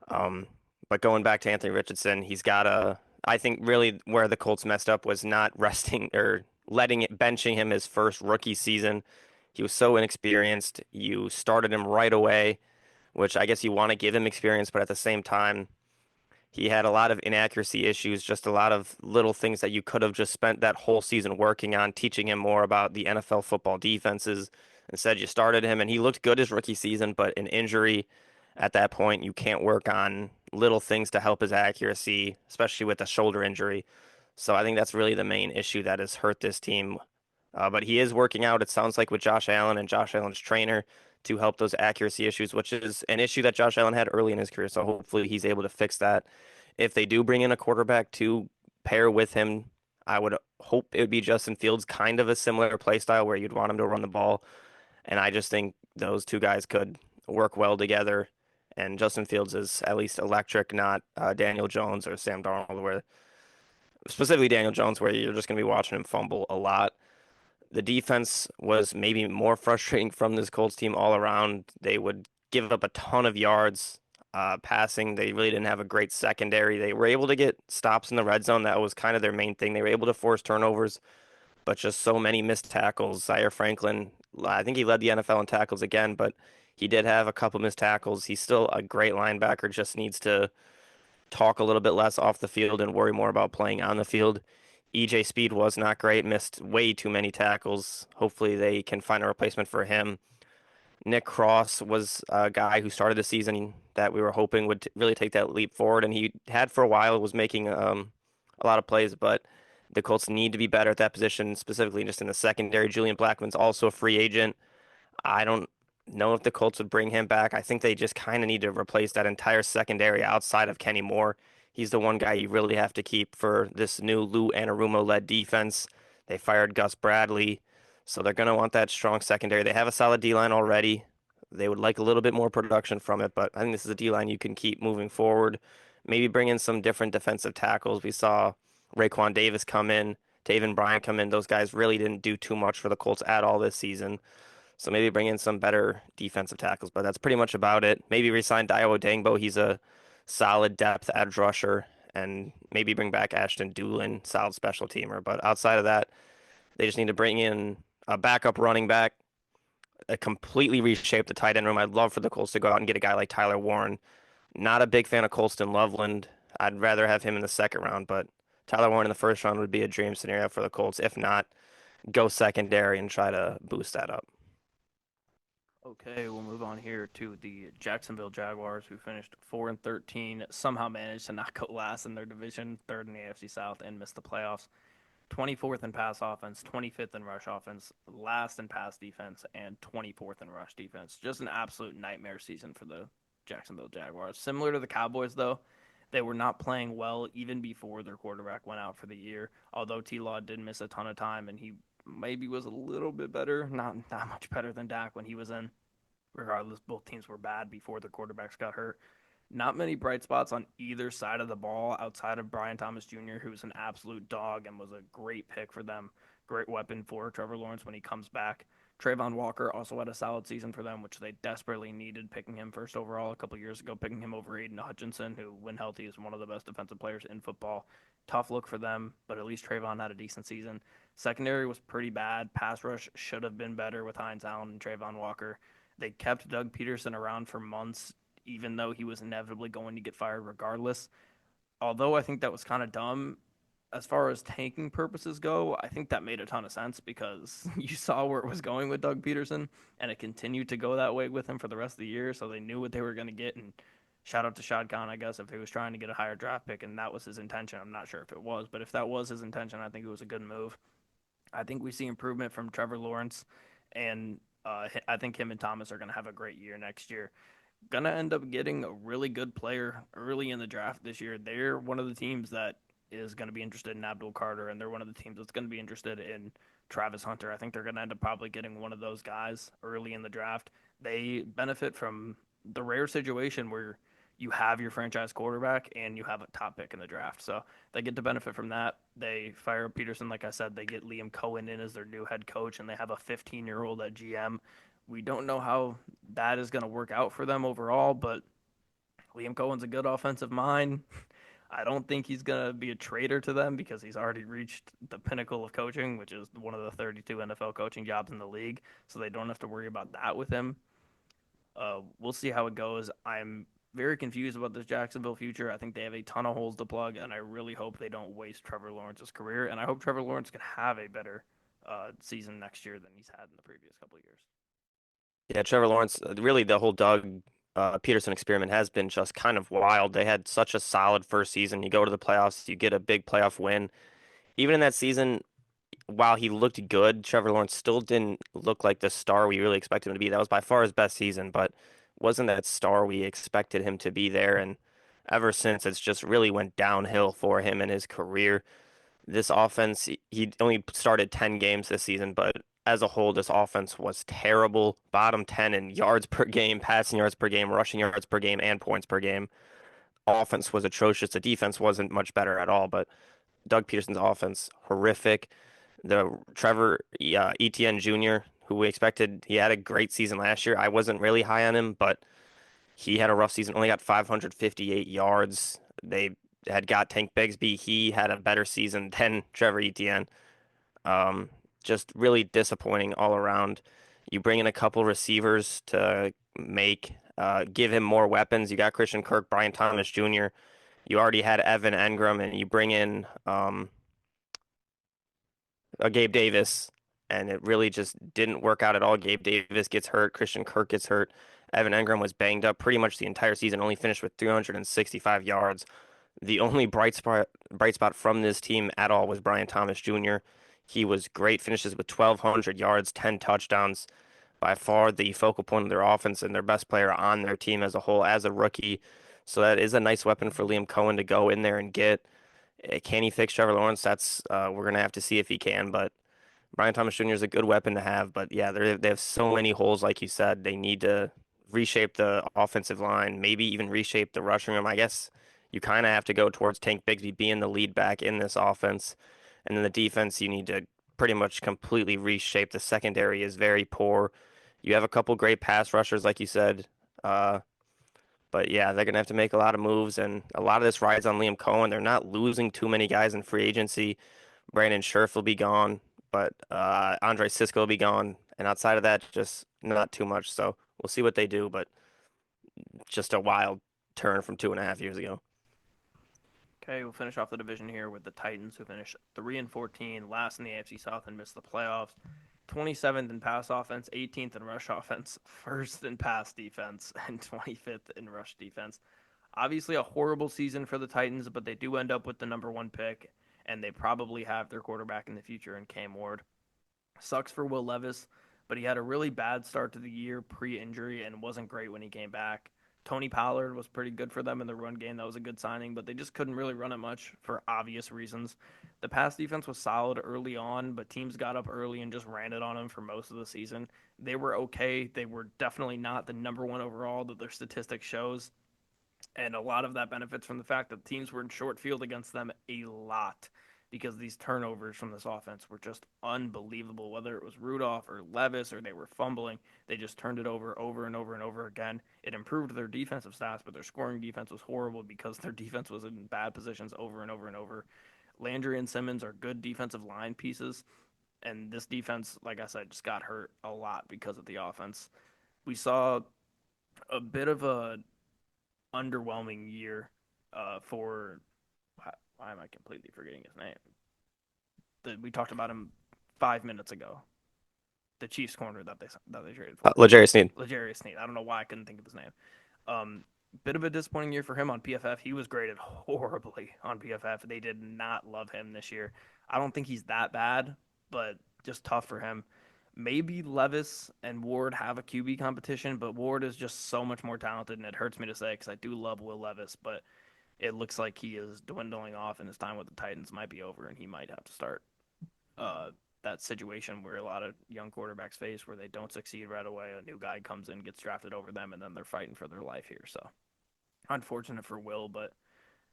Um, but going back to Anthony Richardson, he's got a. I think really where the Colts messed up was not resting or benching him his first rookie season. He was so inexperienced. You started him right away, which I guess you want to give him experience, but at the same time, he had a lot of inaccuracy issues, just a lot of little things that you could have just spent that whole season working on, teaching him more about the NFL football defenses. Instead, you started him, and he looked good his rookie season, but an injury at that point, you can't work on little things to help his accuracy, especially with a shoulder injury. So I think that's really the main issue that has hurt this team. But he is working out, it sounds like, with Josh Allen and Josh Allen's trainer to help those accuracy issues, which is an issue that Josh Allen had early in his career. So hopefully he's able to fix that. If they do bring in a quarterback to pair with him, I would hope it would be Justin Fields, kind of a similar play style where you'd want him to run the ball. And I just think those two guys could work well together. And Justin Fields is at least electric, not Daniel Jones or Sam Darnold, where specifically Daniel Jones, where you're just going to be watching him fumble a lot. The defense was maybe more frustrating from this Colts team all around. They would give up a ton of yards passing. They really didn't have a great secondary. They were able to get stops in the red zone. That was kind of their main thing. They were able to force turnovers, but just so many missed tackles. Zaire Franklin, I think he led the NFL in tackles again, but he did have a couple missed tackles. He's still a great linebacker, just needs to talk a little bit less off the field and worry more about playing on the field. EJ Speed was not great, missed way too many tackles. Hopefully they can find a replacement for him. Nick Cross was a guy who started the season that we were hoping would really take that leap forward, and he had for a while, was making a lot of plays, but the Colts need to be better at that position, specifically just in the secondary. Julian Blackman's also a free agent. I don't know if the Colts would bring him back. I think they just kind of need to replace that entire secondary outside of Kenny Moore. He's the one guy you really have to keep for this new Lou Anarumo-led defense. They fired Gus Bradley, so they're going to want that strong secondary. They have a solid D-line already. They would like a little bit more production from it, but I think this is a D-line you can keep moving forward. Maybe bring in some different defensive tackles. We saw Raekwon Davis come in, Taven Bryan come in. Those guys really didn't do too much for the Colts at all this season. So maybe bring in some better defensive tackles, but that's pretty much about it. Maybe resign Dio Dangbo. He's a solid depth edge rusher, and maybe bring back Ashton Doolin, solid special teamer. But outside of that, they just need to bring in a backup running back, completely reshape the tight end room. I'd love for the Colts to go out and get a guy like Tyler Warren. Not a big fan of Colston Loveland. I'd rather have him in the second round, but Tyler Warren in the first round would be a dream scenario for the Colts. If not, go secondary and try to boost that up. Okay, we'll move on here to the Jacksonville Jaguars, who finished 4-13, somehow managed to not go last in their division, third in the AFC South, and missed the playoffs. 24th in pass offense, 25th in rush offense, last in pass defense, and 24th in rush defense. Just an absolute nightmare season for the Jacksonville Jaguars. Similar to the Cowboys, though, they were not playing well even before their quarterback went out for the year. Although T. Law did miss a ton of time, and he maybe was a little bit better, not that much better than Dak when he was in. Regardless, both teams were bad before their quarterbacks got hurt. Not many bright spots on either side of the ball outside of Brian Thomas Jr., who's an absolute dog and was a great pick for them. Great weapon for Trevor Lawrence when he comes back. Trayvon Walker also had a solid season for them, which they desperately needed, picking him first overall a couple years ago, picking him over Aiden Hutchinson, who, when healthy, is one of the best defensive players in football. Tough look for them, but at least Trayvon had a decent season. Secondary was pretty bad. Pass rush should have been better with Hines Allen and Trayvon Walker. They kept Doug Peterson around for months, even though he was inevitably going to get fired regardless. Although I think that was kind of dumb, as far as tanking purposes go, I think that made a ton of sense because you saw where it was going with Doug Peterson, and it continued to go that way with him for the rest of the year. So they knew what they were going to get. And shout out to Shad Khan, I guess, if he was trying to get a higher draft pick, and that was his intention. I'm not sure if it was, but if that was his intention, I think it was a good move. I think we see improvement from Trevor Lawrence, and I think him and Thomas are going to have a great year next year. Going to end up getting a really good player early in the draft this year. They're one of the teams that is going to be interested in Abdul Carter, and they're one of the teams that's going to be interested in Travis Hunter. I think they're going to end up probably getting one of those guys early in the draft. They benefit from the rare situation where you have your franchise quarterback and you have a top pick in the draft. So they get to benefit from that. They fire Peterson, like I said, they get Liam Cohen in as their new head coach, and they have a 15-year-old at GM, We don't know how that is going to work out for them overall, but Liam Cohen's a good offensive mind. I don't think he's going to be a traitor to them because he's already reached the pinnacle of coaching, which is one of the 32 NFL coaching jobs in the league. So they don't have to worry about that with him. We'll see how it goes. I'm very confused about this Jacksonville future. I think they have a ton of holes to plug, and I really hope they don't waste Trevor Lawrence's career. And I hope Trevor Lawrence can have a better season next year than he's had in the previous couple of years. Yeah, Trevor Lawrence, really the whole Doug Peterson experiment has been just kind of wild. They had such a solid first season. You go to the playoffs, you get a big playoff win. Even in that season, while he looked good, Trevor Lawrence still didn't look like the star we really expected him to be. That was by far his best season, but wasn't that star we expected him to be there. And ever since, it's just really went downhill for him in his career. This offense, he only started 10 games this season, but as a whole, this offense was terrible. Bottom 10 in yards per game, passing yards per game, rushing yards per game, and points per game. Offense was atrocious. The defense wasn't much better at all, but Doug Peterson's offense, horrific. The Trevor Etienne Jr., who we expected, he had a great season last year. I wasn't really high on him, but he had a rough season, only got 558 yards. They had got Tank Bigsby. He had a better season than Trevor Etienne. Um, just really disappointing all around. You bring in a couple receivers to give him more weapons. You got Christian Kirk, Brian Thomas Jr. You already had Evan Engram, and you bring in a Gabe Davis, and it really just didn't work out at all. Gabe Davis gets hurt, Christian Kirk gets hurt. Evan Engram was banged up pretty much the entire season, only finished with 365 yards. The only bright spot from this team at all was Brian Thomas Jr. He was great, finishes with 1,200 yards, 10 touchdowns. By far the focal point of their offense and their best player on their team as a whole as a rookie. So that is a nice weapon for Liam Cohen to go in there and get. Can he fix Trevor Lawrence? That's we're gonna have to see if he can. But Brian Thomas Jr. is a good weapon to have. But yeah, they have so many holes, like you said. They need to reshape the offensive line, maybe even reshape the rushing room. I guess you kind of have to go towards Tank Bigsby being the lead back in this offense, and then the defense you need to pretty much completely reshape. The secondary is very poor. You have a couple great pass rushers, like you said. Uh, but yeah, they're gonna have to make a lot of moves, and a lot of this rides on Liam Cohen. They're not losing too many guys in free agency. Brandon Scherf will be gone, but Andre Cisco will be gone, and outside of that, just not too much. So we'll see what they do, but just a wild turn from 2.5 years ago. Okay, we'll finish off the division here with the Titans, who finished 3-14, last in the AFC South and missed the playoffs. 27th in pass offense, 18th in rush offense, first in pass defense, and 25th in rush defense. Obviously, a horrible season for the Titans, but they do end up with the number one pick, and they probably have their quarterback in the future in Cam Ward. Sucks for Will Levis, but he had a really bad start to the year pre-injury and wasn't great when he came back. Tony Pollard was pretty good for them in the run game. That was a good signing, but they just couldn't really run it much for obvious reasons. The pass defense was solid early on, but teams got up early and just ran it on them for most of the season. They were okay. They were definitely not the number one overall that their statistics shows. And a lot of that benefits from the fact that teams were in short field against them a lot because these turnovers from this offense were just unbelievable. Whether it was Rudolph or Levis or they were fumbling, they just turned it over and over and over again. It improved their defensive stats, but their scoring defense was horrible because their defense was in bad positions over and over and over. Landry and Simmons are good defensive line pieces, and this defense, like I said, just got hurt a lot because of the offense. We saw a bit of a underwhelming year for why am I completely forgetting his name? We talked about him 5 minutes ago. The Chiefs corner that they traded for, L'Jarius Sneed. L'Jarius Sneed. I don't know why I couldn't think of his name. Bit of a disappointing year for him on PFF. He was graded horribly on PFF. They did not love him this year. I don't think he's that bad, but just tough for him. Maybe Levis and Ward have a QB competition, but Ward is just so much more talented, and it hurts me to say because I do love Will Levis, but it looks like he is dwindling off, and his time with the Titans might be over, and he might have to start uh, that situation where a lot of young quarterbacks face, where they don't succeed right away. A new guy comes in, gets drafted over them, and then they're fighting for their life here. So unfortunate for Will, but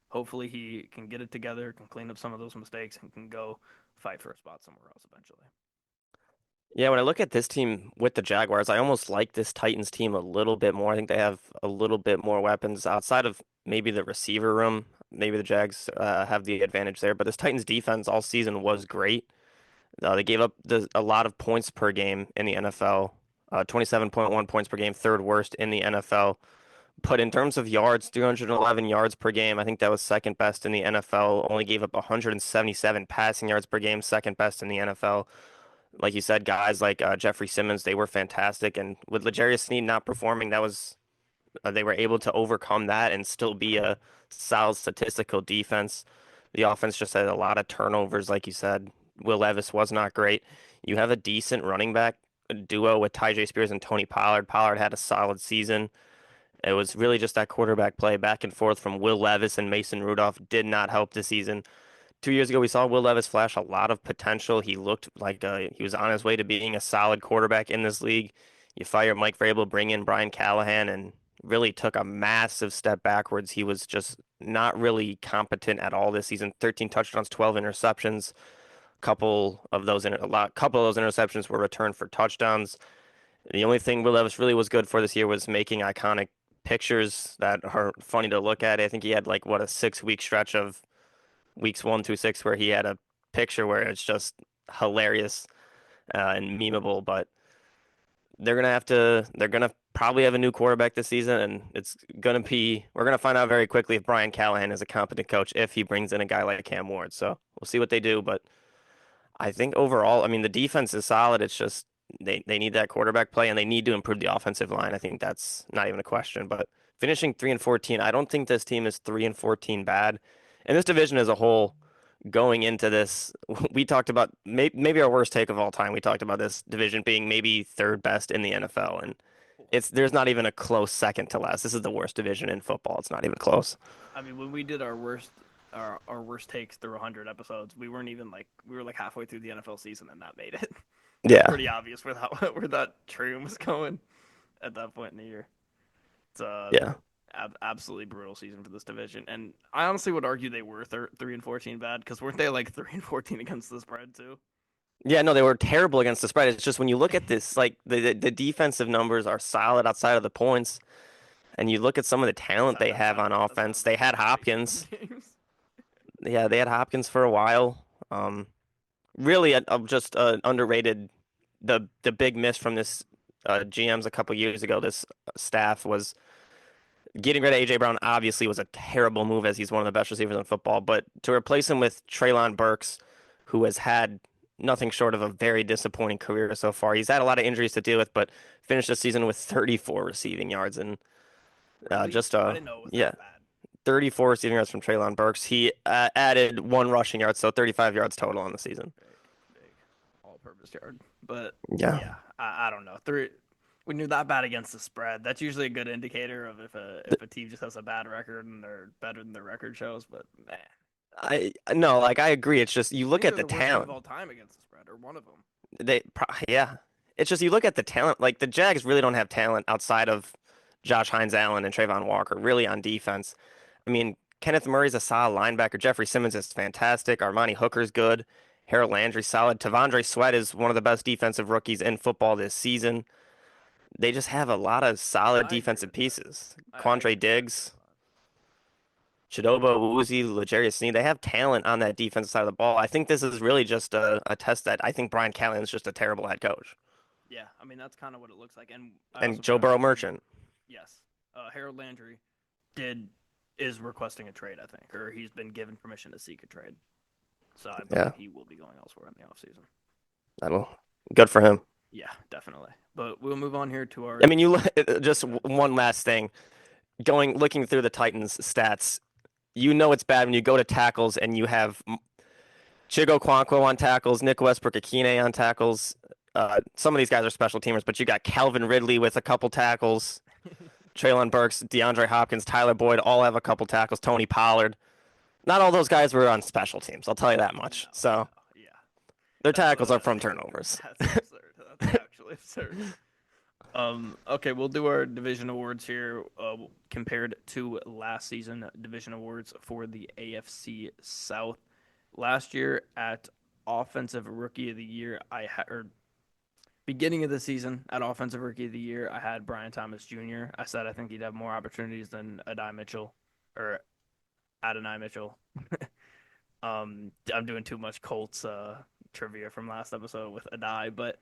hopefully he can get it together, can clean up some of those mistakes, and can go fight for a spot somewhere else eventually. Yeah, when I look at this team with the Jaguars, I almost like this Titans team a little bit more. I think they have a little bit more weapons outside of maybe the receiver room. Maybe the Jags have the advantage there, but this Titans defense all season was great. They gave up a lot of points per game in the NFL, 27.1 points per game, third worst in the NFL. But in terms of yards, 311 yards per game, I think that was second best in the NFL. Only gave up 177 passing yards per game, second best in the NFL. Like you said, guys like Jeffrey Simmons, they were fantastic. And with L'Jarius Sneed not performing, that was they were able to overcome that and still be a solid statistical defense. The offense just had a lot of turnovers, like you said. Will Levis was not great. You have a decent running back duo with Tyjae Spears and Tony Pollard. Pollard had a solid season. It was really just that quarterback play back and forth from Will Levis and Mason Rudolph did not help this season. 2 years ago, we saw Will Levis flash a lot of potential. He looked like he was on his way to being a solid quarterback in this league. You fire Mike Vrabel, bring in Brian Callahan, and really took a massive step backwards. He was just not really competent at all this season. 13 touchdowns, 12 interceptions. Couple of those interceptions were returned for touchdowns. The only thing Will Levis really was good for this year was making iconic pictures that are funny to look at. I think he had like what a 6 week stretch of weeks 1 through 6 where he had a picture where it's just hilarious and memeable. But they're gonna probably have a new quarterback this season, and we're gonna find out very quickly if Brian Callahan is a competent coach if he brings in a guy like Cam Ward. So we'll see what they do, but I think overall, I mean, the defense is solid. It's just they need that quarterback play and they need to improve the offensive line. I think that's not even a question. But finishing 3-14, I don't think this team is 3-14 bad. And this division as a whole, going into this, we talked about maybe our worst take of all time. We talked about this division being maybe third best in the NFL, and it's there's not even a close second to last. This is the worst division in football. It's not even close. I mean, when we did our worst takes through 100 episodes, we weren't even like we were like halfway through the NFL season and that made it. It was Yeah, pretty obvious where that where that train was going at that point in the year. It's yeah. absolutely brutal season for this division, and I honestly would argue they were 3-14 bad because weren't they like 3-14 against the spread too? Yeah, no, they were terrible against the spread. It's just when you look at this, like the defensive numbers are solid outside of the points, and you look at some of the talent they have on That's offense. They seven had straight Hopkins. games. Yeah, they had Hopkins for a while. Really, just underrated. The big miss from this GMs a couple years ago. This staff was getting rid of AJ Brown. Obviously, was a terrible move as he's one of the best receivers in football. But to replace him with Treylon Burks, who has had nothing short of a very disappointing career so far. He's had a lot of injuries to deal with, but finished the season with 34 receiving yards and Really? just I didn't know it was yeah, that bad. 34 receiving yards from Treylon Burks. He added one rushing yard, so 35 yards total on the season. Big all-purpose yard. But Yeah. yeah, I don't know. When you're that bad against the spread, that's usually a good indicator of if a team just has a bad record and they're better than their record shows. But man, I no, like I agree. It's just you I look think at they're the the worst team of talent. all time against the spread, or one of them. Yeah. It's just you look at the talent. Like the Jags really don't have talent outside of Josh Hines Allen and Trayvon Walker, really on defense. I mean, Kenneth Murray's a solid linebacker. Jeffrey Simmons is fantastic. Armani Hooker's good. Harold Landry's solid. Tavondre Sweat is one of the best defensive rookies in football this season. They just have a lot of solid I agree defensive with that. pieces. I Quandre agree. I agree Diggs, with that. Chidobe Awuzie, L'Jarius Sneed. They have talent on that defensive side of the ball. I think this is really just a test that I think Brian Callahan's just a terrible head coach. Yeah, I mean that's kind of what it looks like. And I And also Joe forgot to Burrow mention, Merchant. yes, Harold Landry did is requesting a trade, I think, or he's been given permission to seek a trade. So I Yeah, believe he will be going elsewhere in the offseason. that'll good for him. Yeah, definitely. But we'll move on here to I our. mean, just one last thing. Looking through the Titans stats, you know it's bad when you go to tackles and you have Chigo Quanquo on tackles, Nick Westbrook Akine on tackles. Some of these guys are special teamers, but you got Calvin Ridley with a couple tackles, Traylon Burks, DeAndre Hopkins, Tyler Boyd all have a couple tackles, Tony Pollard. Not all those guys were on special teams, I'll tell you that much. No, So no, yeah, their that's tackles are from turnovers. that's absurd. That's actually absurd. Okay, we'll do our division awards here. Compared to last season, division awards for the AFC South. Last year at Offensive Rookie of the Year, Beginning of the season at Offensive Rookie of the Year, I had Brian Thomas Jr. I said I think he'd have more opportunities than Adai Mitchell or Adonai Mitchell. I'm doing too much Colts trivia from last episode with Adai, but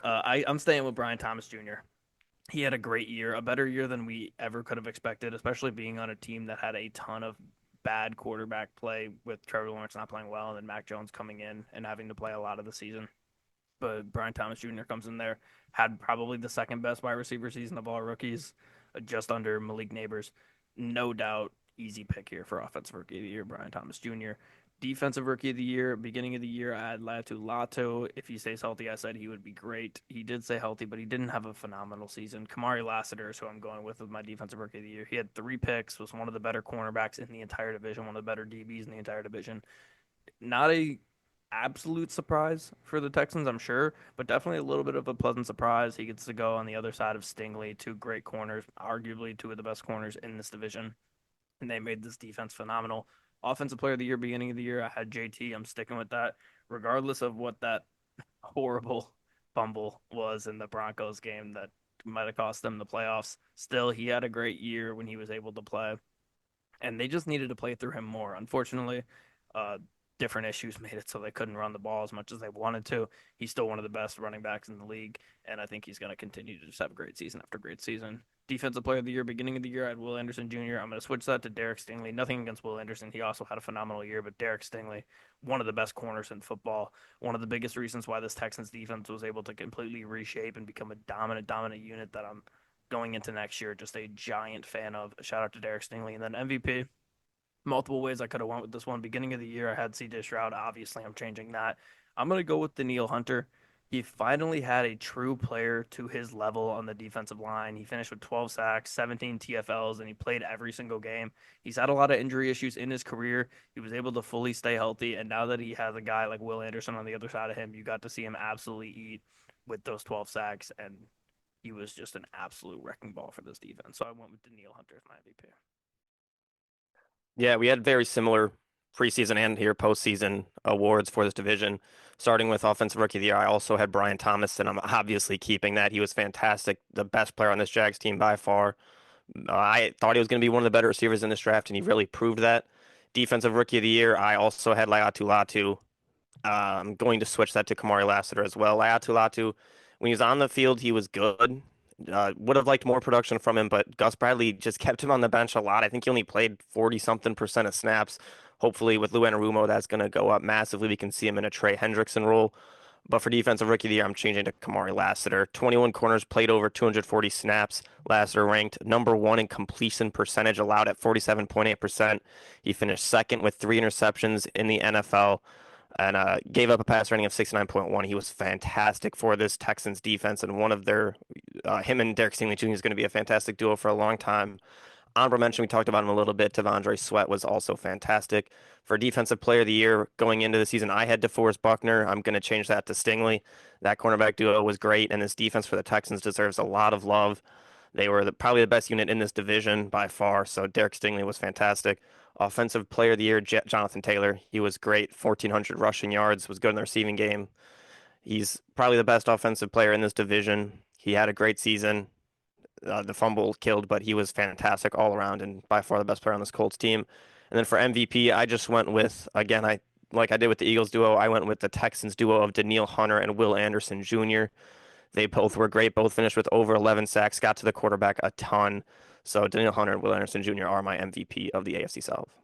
I'm staying with Brian Thomas Jr. He had a great year, a better year than we ever could have expected, especially being on a team that had a ton of bad quarterback play with Trevor Lawrence not playing well and then Mac Jones coming in and having to play a lot of the season. But Brian Thomas Jr. comes in there, had probably the second best wide receiver season of all rookies, just under Malik Neighbors. No doubt, easy pick here for Offensive Rookie of the Year, Brian Thomas Jr. Defensive Rookie of the Year, beginning of the year, I had Latu Lato. If he stays healthy, I said he would be great. He did stay healthy, but he didn't have a phenomenal season. Kamari Lassiter is who I'm going with my Defensive Rookie of the Year. He had 3 picks, was one of the better cornerbacks in the entire division, one of the better DBs in the entire division. Not a absolute surprise for the Texans, I'm sure, but definitely a little bit of a pleasant surprise. He gets to go on the other side of Stingley, 2 great corners, arguably 2 of the best corners in this division, and they made this defense phenomenal. Offensive Player of the Year, beginning of the year, I had JT. I'm sticking with that, regardless of what that horrible fumble was in the Broncos game that might have cost them the playoffs. Still, he had a great year when he was able to play, and they just needed to play through him more. Unfortunately, uh, different issues made it so they couldn't run the ball as much as they wanted to. He's still one of the best running backs in the league, and I think he's going to continue to just have great season after great season. Defensive Player of the Year, beginning of the year, I had Will Anderson Jr. I'm going to switch that to Derek Stingley. Nothing against Will Anderson. He also had a phenomenal year, but Derek Stingley, one of the best corners in football, one of the biggest reasons why this Texans defense was able to completely reshape and become a dominant unit that I'm going into next year just a giant fan of. Shout out to Derek Stingley. And then MVP, multiple ways I could have went with this one. Beginning of the year, I had C.J. Stroud. Obviously, I'm changing that. I'm going to go with Daniil Hunter. He finally had a true player to his level on the defensive line. He finished with 12 sacks, 17 TFLs, and he played every single game. He's had a lot of injury issues in his career. He was able to fully stay healthy, and now that he has a guy like Will Anderson on the other side of him, you got to see him absolutely eat with those 12 sacks, and he was just an absolute wrecking ball for this defense. So I went with Daniil Hunter as my MVP. Yeah, we had very similar preseason and here postseason awards for this division. Starting with Offensive Rookie of the Year, I also had Brian Thomas, and I'm obviously keeping that. He was fantastic, the best player on this Jags team by far. I thought he was going to be one of the better receivers in this draft, and he really proved that. Defensive Rookie of the Year, I also had Laiatu Latu. I'm going to switch that to Kamari Lassiter as well. Laiatu Latu, when he was on the field, he was good. Would have liked more production from him, but Gus Bradley just kept him on the bench a lot. I think he only played 40 something percent of snaps. Hopefully, with Lou Anarumo, that's going to go up massively. We can see him in a Trey Hendrickson role. But for Defensive Rookie of the Year, I'm changing to Kamari Lassiter. 21 corners, played over 240 snaps. Lassiter ranked #1 in completion percentage allowed at 47.8%. He finished second with 3 interceptions in the NFL and gave up a pass rating of 69.1. He was fantastic for this Texans defense, and one of their him and Derek Stingley Jr. is going to be a fantastic duo for a long time. Honorable mention, we talked about him a little bit. Devondre Sweat was also fantastic. For Defensive Player of the Year going into the season, I had DeForest Buckner. I'm going to change that to Stingley. That cornerback duo was great, and this defense for the Texans deserves a lot of love. They were probably the best unit in this division by far, so Derek Stingley was fantastic. Offensive Player of the Year, Jonathan Taylor. He was great, 1,400 rushing yards, was good in the receiving game. He's probably the best offensive player in this division. He had a great season. The fumble killed, but he was fantastic all around and by far the best player on this Colts team. And then for MVP, I just went with, again, I like I did with the Eagles duo, I went with the Texans duo of Daniil Hunter and Will Anderson Jr. They both were great, both finished with over 11 sacks, got to the quarterback a ton. So Daniil Hunter and Will Anderson Jr. are my MVP of the AFC South.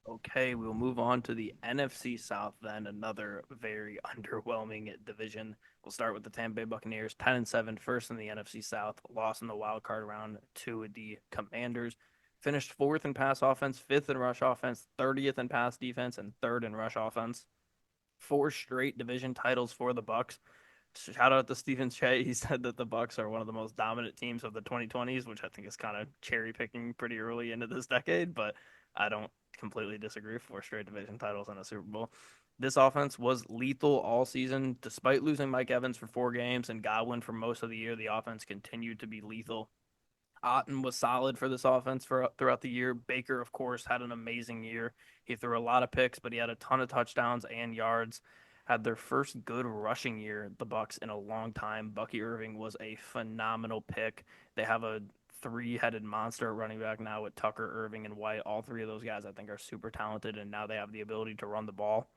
Okay, we'll move on to the NFC South then, another very underwhelming division. We'll start with the Tampa Bay Buccaneers, 10-7, first in the NFC South, lost in the wild card round to the Commanders. Finished fourth in pass offense, fifth in rush offense, 30th in pass defense, and third in rush offense. 4 straight division titles for the Bucks. Shout out to Stephen Shea. He said that the Bucks are one of the most dominant teams of the 2020s, which I think is kind of cherry picking pretty early into this decade, but I don't completely disagree. 4 straight division titles and a Super Bowl. This offense was lethal all season. Despite losing Mike Evans for 4 games and Godwin for most of the year, the offense continued to be lethal. Otten was solid for this offense throughout the year. Baker, of course, had an amazing year. He threw a lot of picks, but he had a ton of touchdowns and yards. had their first good rushing year, the Bucks, in a long time. Bucky Irving was a phenomenal pick. They have a three-headed monster at running back now with Tucker, Irving, and White. All three of those guys, I think, are super talented, and now they have the ability to run the ball,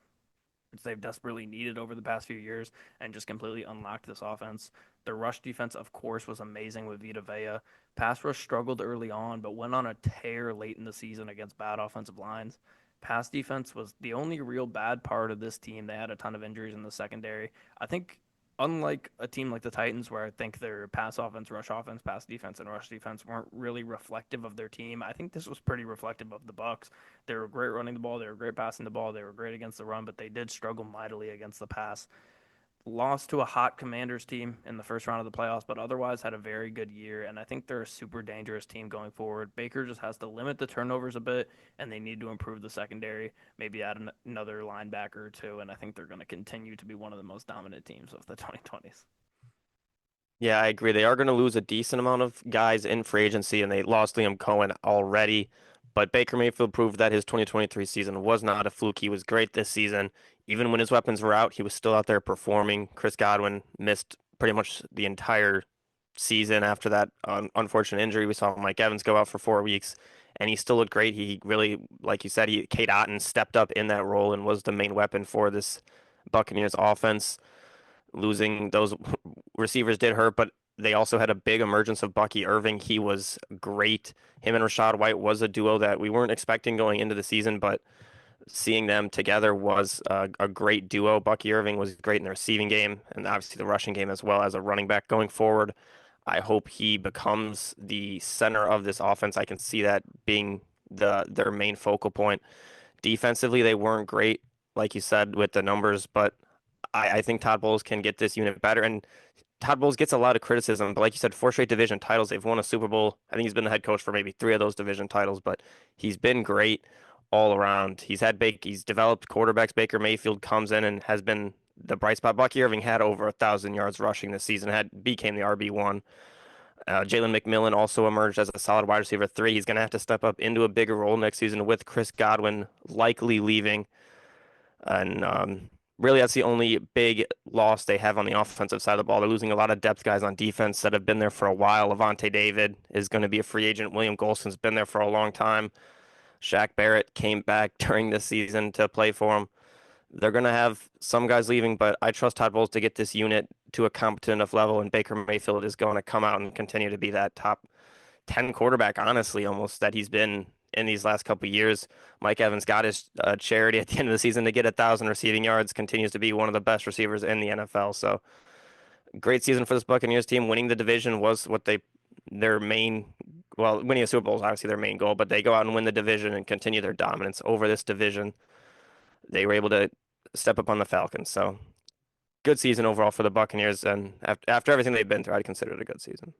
which they've desperately needed over the past few years, and just completely unlocked this offense. Their rush defense, of course, was amazing with Vita Vea. Pass rush struggled early on, but went on a tear late in the season against bad offensive lines. Pass defense was the only real bad part of this team. They had a ton of injuries in the secondary. I think, unlike a team like the Titans, where I think their pass offense, pass defense, and rush defense weren't really reflective of their team, I think this was pretty reflective of the Bucks. They were great running the ball. They were great passing the ball. They were great against the run, but they did struggle mightily against the pass. Lost to a hot Commanders team in the first round of the playoffs, but otherwise had a very good year. And I think they're a super dangerous team going forward. Baker just has to limit the turnovers a bit, and they need to improve the secondary, maybe add another linebacker or two. And I think they're going to continue to be one of the most dominant teams of the 2020s. Yeah, I agree. They are going to lose a decent amount of guys in free agency, and they lost Liam Cohen already. But Baker Mayfield proved that his 2023 season was not a fluke. He was great this season. Even when his weapons were out, he was still out there performing. Chris Godwin missed pretty much the entire season after that unfortunate injury. We saw Mike Evans go out for 4 weeks, and he still looked great. He really, like you said, Kate Otten stepped up in that role and was the main weapon for this Buccaneers offense. Losing those receivers did hurt, but they also had a big emergence of Bucky Irving. He was great. Him and Rashad White was a duo that we weren't expecting going into the season, but seeing them together was a great duo. Bucky Irving was great in the receiving game and obviously the rushing game as well as a running back going forward. I hope he becomes the center of this offense. I can see that being their main focal point. Defensively, they weren't great, like you said, with the numbers, but I think Todd Bowles can get this unit better. And Todd Bowles gets a lot of criticism, but like you said, four straight division titles. They've won a Super Bowl. I think he's been the head coach for maybe three of those division titles, but he's been great all around. He's developed quarterbacks. Baker Mayfield comes in and has been the bright spot. Bucky Irving had over 1,000 yards rushing this season, had became the RB1. Jalen McMillan also emerged as a solid wide receiver three. He's going to have to step up into a bigger role next season with Chris Godwin likely leaving. And really, that's the only big loss they have on the offensive side of the ball. They're losing a lot of depth guys on defense that have been there for a while. Levante David is going to be a free agent. William Golson's been there for a long time. Shaq Barrett came back during this season to play for him. They're going to have some guys leaving, but I trust Todd Bowles to get this unit to a competent enough level, and Baker Mayfield is going to come out and continue to be that top 10 quarterback, honestly, almost that he's been in these last couple of years. Mike Evans got his charity at the end of the season to get 1,000 receiving yards, continues to be one of the best receivers in the NFL. So great season for this Buccaneers team. Winning the division was their main, well, winning a Super Bowl is obviously their main goal, but they go out and win the division and continue their dominance over this division. They were able to step up on the Falcons. So good season overall for the Buccaneers. And after everything they've been through, I'd consider it a good season.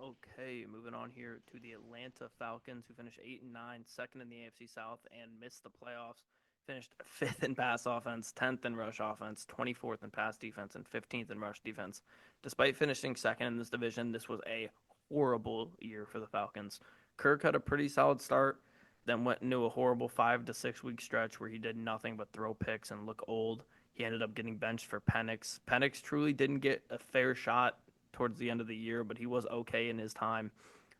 Okay, moving on here to the Atlanta Falcons, who finished 8-9, second in the AFC South, and missed the playoffs. Finished fifth in pass offense, 10th in rush offense, 24th in pass defense, and 15th in rush defense. Despite finishing second in this division, this was a horrible year for the Falcons. Kirk had a pretty solid start, then went into a horrible 5 to 6 week stretch where he did nothing but throw picks and look old. He ended up getting benched for Penix. Penix truly didn't get a fair shot towards the end of the year, but he was okay in his time.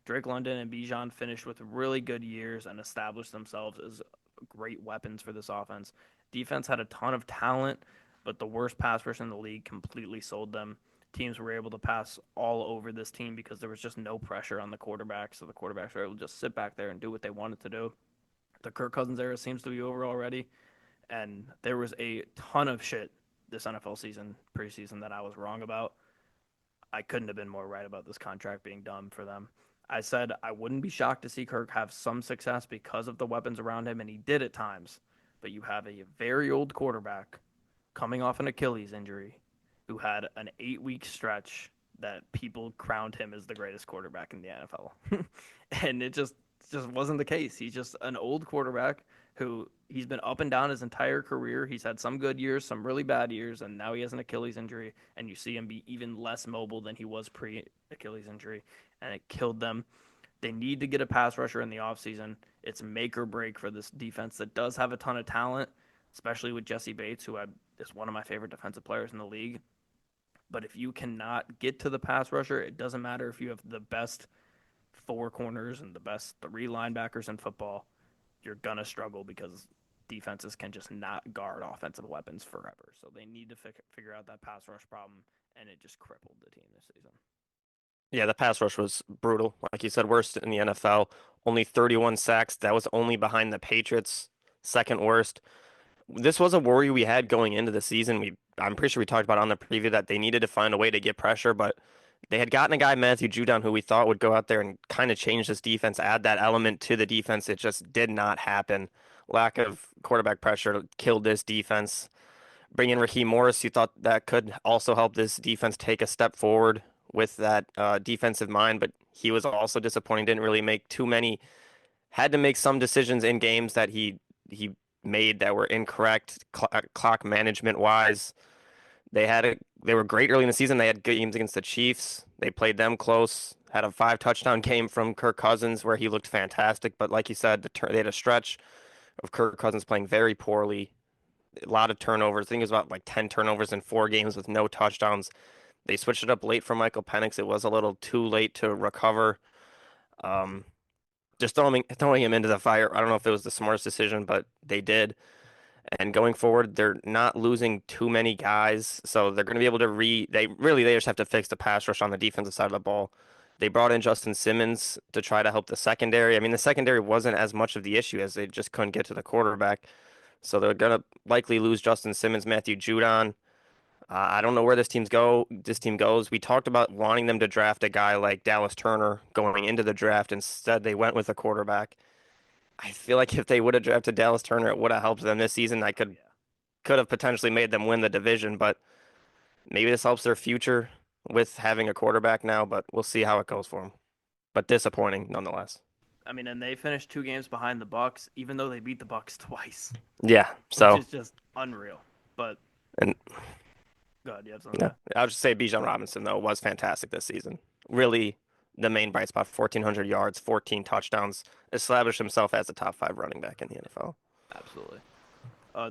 Drake London and Bijan finished with really good years and established themselves as great weapons for this offense. Defense had a ton of talent, but the worst pass rush in the league completely sold them. Teams were able to pass all over this team because there was just no pressure on the quarterback, so the quarterbacks were able to just sit back there and do what they wanted to do. The Kirk Cousins era seems to be over already, and there was a ton of shit this NFL season, preseason, that I was wrong about. I couldn't have been more right about this contract being dumb for them. I said I wouldn't be shocked to see Kirk have some success because of the weapons around him, and he did at times. But you have a very old quarterback coming off an Achilles injury who had an 8 week stretch that people crowned him as the greatest quarterback in the NFL. And it just wasn't the case. He's just an old quarterback who he's been up and down his entire career. He's had some good years, some really bad years, and now he has an Achilles injury, and you see him be even less mobile than he was pre-Achilles injury, and it killed them. They need to get a pass rusher in the offseason. It's make or break for this defense that does have a ton of talent, especially with Jesse Bates, is one of my favorite defensive players in the league. But if you cannot get to the pass rusher, it doesn't matter if you have the best four corners and the best three linebackers in football, you're going to struggle because defenses can just not guard offensive weapons forever. So they need to figure out that pass rush problem, and it just crippled the team this season. Yeah, the pass rush was brutal. Like you said, worst in the NFL. Only 31 sacks. That was only behind the Patriots, second worst. This was a worry we had going into the season. I'm pretty sure we talked about on the preview that they needed to find a way to get pressure, but they had gotten a guy, Matthew Judon, who we thought would go out there and kind of change this defense, add that element to the defense. It just did not happen. Lack of quarterback pressure killed this defense. Bring in Raheem Morris, you thought that could also help this defense take a step forward with that defensive mind, but he was also disappointing. Didn't really make too many. Had to make some decisions in games that he made that were incorrect clock management wise. They were great early in the season. They had games against the Chiefs. They played them close. Had a 5 touchdown game from Kirk Cousins where he looked fantastic. But like you said, they had a stretch of Kirk Cousins playing very poorly. A lot of turnovers. I think it was about like 10 turnovers in 4 games with no touchdowns. They switched it up late for Michael Penix. It was a little too late to recover. Um, just throwing him into the fire. I don't know if it was the smartest decision, but they did. And going forward, they're not losing too many guys, so they're going to be able to they just have to fix the pass rush on the defensive side of the ball. They brought in Justin Simmons to try to help the secondary. I mean, the secondary wasn't as much of the issue as they just couldn't get to the quarterback. So they're going to likely lose Justin Simmons, Matthew Judon. I don't know where this team goes. We talked about wanting them to draft a guy like Dallas Turner going into the draft. Instead, they went with a quarterback. I feel like if they would have drafted Dallas Turner, it would have helped them this season. I Oh could yeah. could have potentially made them win the division, but maybe this helps their future with having a quarterback now, but we'll see how it goes for them. But disappointing nonetheless. I mean, and they finished 2 games behind the Bucks, even though they beat the Bucks twice, Yeah, which so is just unreal. But and God, you have something yeah, to I'll just say Bijan Robinson though was fantastic this season. Really the main bright spot, 1,400 yards, 14 touchdowns, established himself as a top 5 running back in the NFL. add? Absolutely.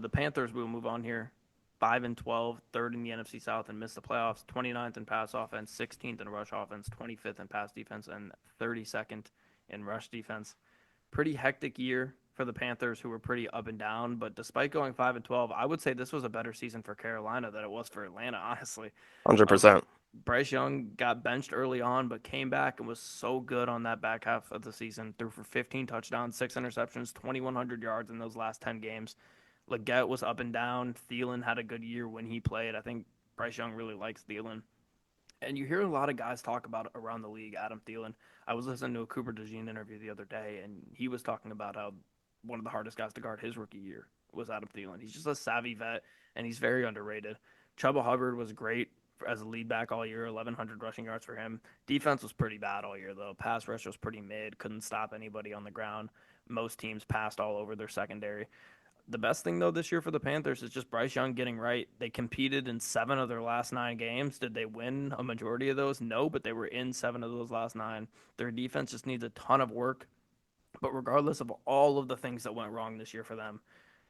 The Panthers will move on here. 5-12, third in the NFC South and missed the playoffs. 29th in pass offense, 16th in rush offense, 25th in pass defense, and 32nd in rush defense. Pretty hectic year for the Panthers, who were pretty up and down. But despite going 5-12, I would say this was a better season for Carolina than it was for Atlanta. Honestly, uh, 100%. Bryce Young got benched early on, but came back and was so good on that back half of the season. Threw for 15 touchdowns, 6 interceptions, 2,100 yards in those last 10 games. Leggett was up and down. Thielen had a good year when he played. I think Bryce Young really likes Thielen. And you hear a lot of guys talk about around the league, Adam Thielen. I was listening to a Cooper DeJean interview the other day, and he was talking about how one of the hardest guys to guard his rookie year was Adam Thielen. He's just a savvy vet, and he's very underrated. Chuba Hubbard was great as a lead back all year, 1,100 rushing yards for him. Defense was pretty bad all year, though. Pass rush was pretty mid, couldn't stop anybody on the ground. Most teams passed all over their secondary. The best thing though this year for the Panthers is just Bryce Young getting right. They competed in 7 of their last 9 games. Did they win a majority of those? No, but they were in 7 of those last 9. Their defense just needs a ton of work. But regardless of all of the things that went wrong this year for them,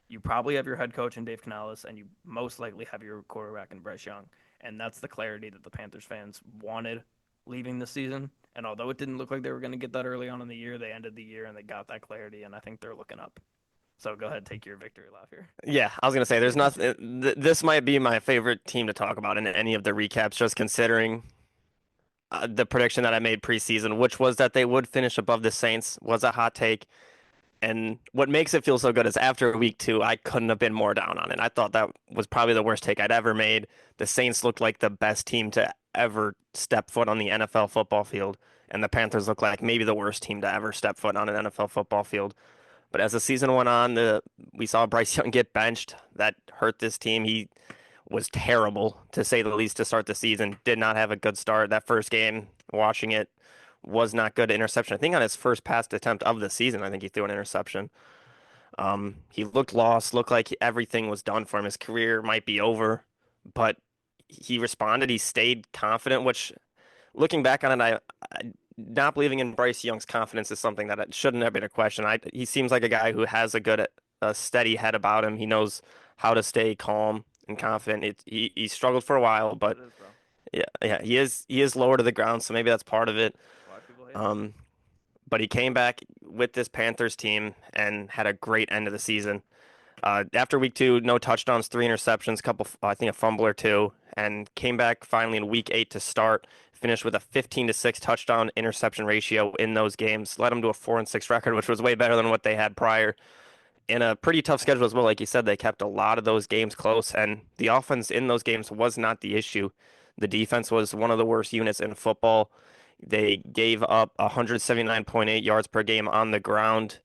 you probably have your head coach in Dave Canales, and you most likely have your quarterback in Bryce Young. And that's the clarity that the Panthers fans wanted leaving the season. And although it didn't look like they were going to get that early on in the year, they ended the year and they got that clarity, and I think they're looking up. So go ahead, take your victory laugh here. Yeah, I was gonna say there's nothing. This might be my favorite team to talk about in any of the recaps, just considering the prediction that I made preseason, which was that they would finish above the Saints, was a hot take. And what makes it feel so good is after week 2, I couldn't have been more down on it. I thought that was probably the worst take I'd ever made. The Saints looked like the best team to ever step foot on the NFL football field, and the Panthers look like maybe the worst team to ever step foot on an NFL football field. But as the season went on, we saw Bryce Young get benched. That hurt this team. He was terrible, to say the least, to start the season. Did not have a good start. That first game, watching it, was not good. Interception. I think on his first pass attempt of the season, I think he threw an interception. He looked lost, looked like everything was done for him. His career might be over, but he responded. He stayed confident, which looking back on it, I not believing in Bryce Young's confidence is something that it shouldn't have been a question. He seems like a guy who has a steady head about him. He knows how to stay calm and confident. He struggled for a while, It but is, bro. yeah, he is lower to the ground, so maybe that's part of it. That's why people hate him. Um, but he came back with this Panthers team and had a great end of the season. After week two, no touchdowns, three interceptions, couple, I think a fumble or two, and came back finally in week eight to start. Finished with a 15-6 touchdown interception ratio in those games. Led them to a 4-6 record, which was way better than what they had prior. In a pretty tough schedule as well, like you said, they kept a lot of those games close, and the offense in those games was not the issue. The defense was one of the worst units in football. They gave up 179.8 yards per game on the ground,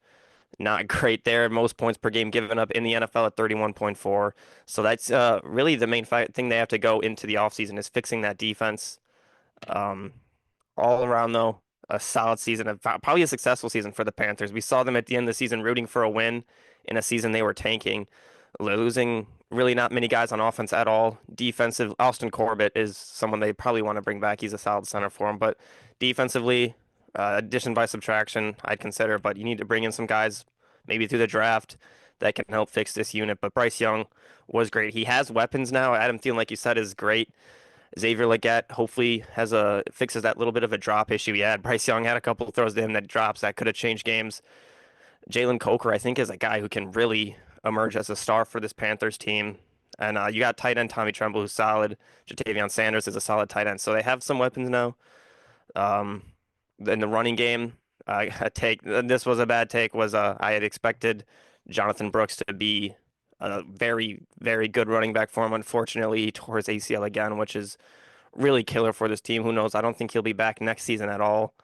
not great there. Most points per game given up in the NFL at 31.4. So that's really the main thing they have to go into the offseason is fixing that defense. Um, all around, though, a solid season, probably a successful season for the Panthers. We saw them at the end of the season rooting for a win in a season they were tanking, losing really not many guys on offense at all. Defensive, Austin Corbett is someone they probably want to bring back. He's a solid center for them, but defensively, addition by subtraction, I'd consider. But you need to bring in some guys, maybe through the draft, that can help fix this unit. But Bryce Young was great. He has weapons now. Adam Thielen, like you said, is great. Xavier Legette hopefully has a fixes that little bit of a drop issue he had. Bryce Young had a couple of throws to him that drops that could have changed games. Jalen Coker, I think, is a guy who can really emerge as a star for this Panthers team. And you got tight end Tommy Tremble, who's solid. Jatavion Sanders is a solid tight end. So they have some weapons now. Um, in the running game, a take. This was a bad take. Was I had expected Jonathan Brooks to be a very, very good running back for him. Unfortunately, he tore his ACL again, which is really killer for this team. Who knows? I don't think he'll be back next season at all.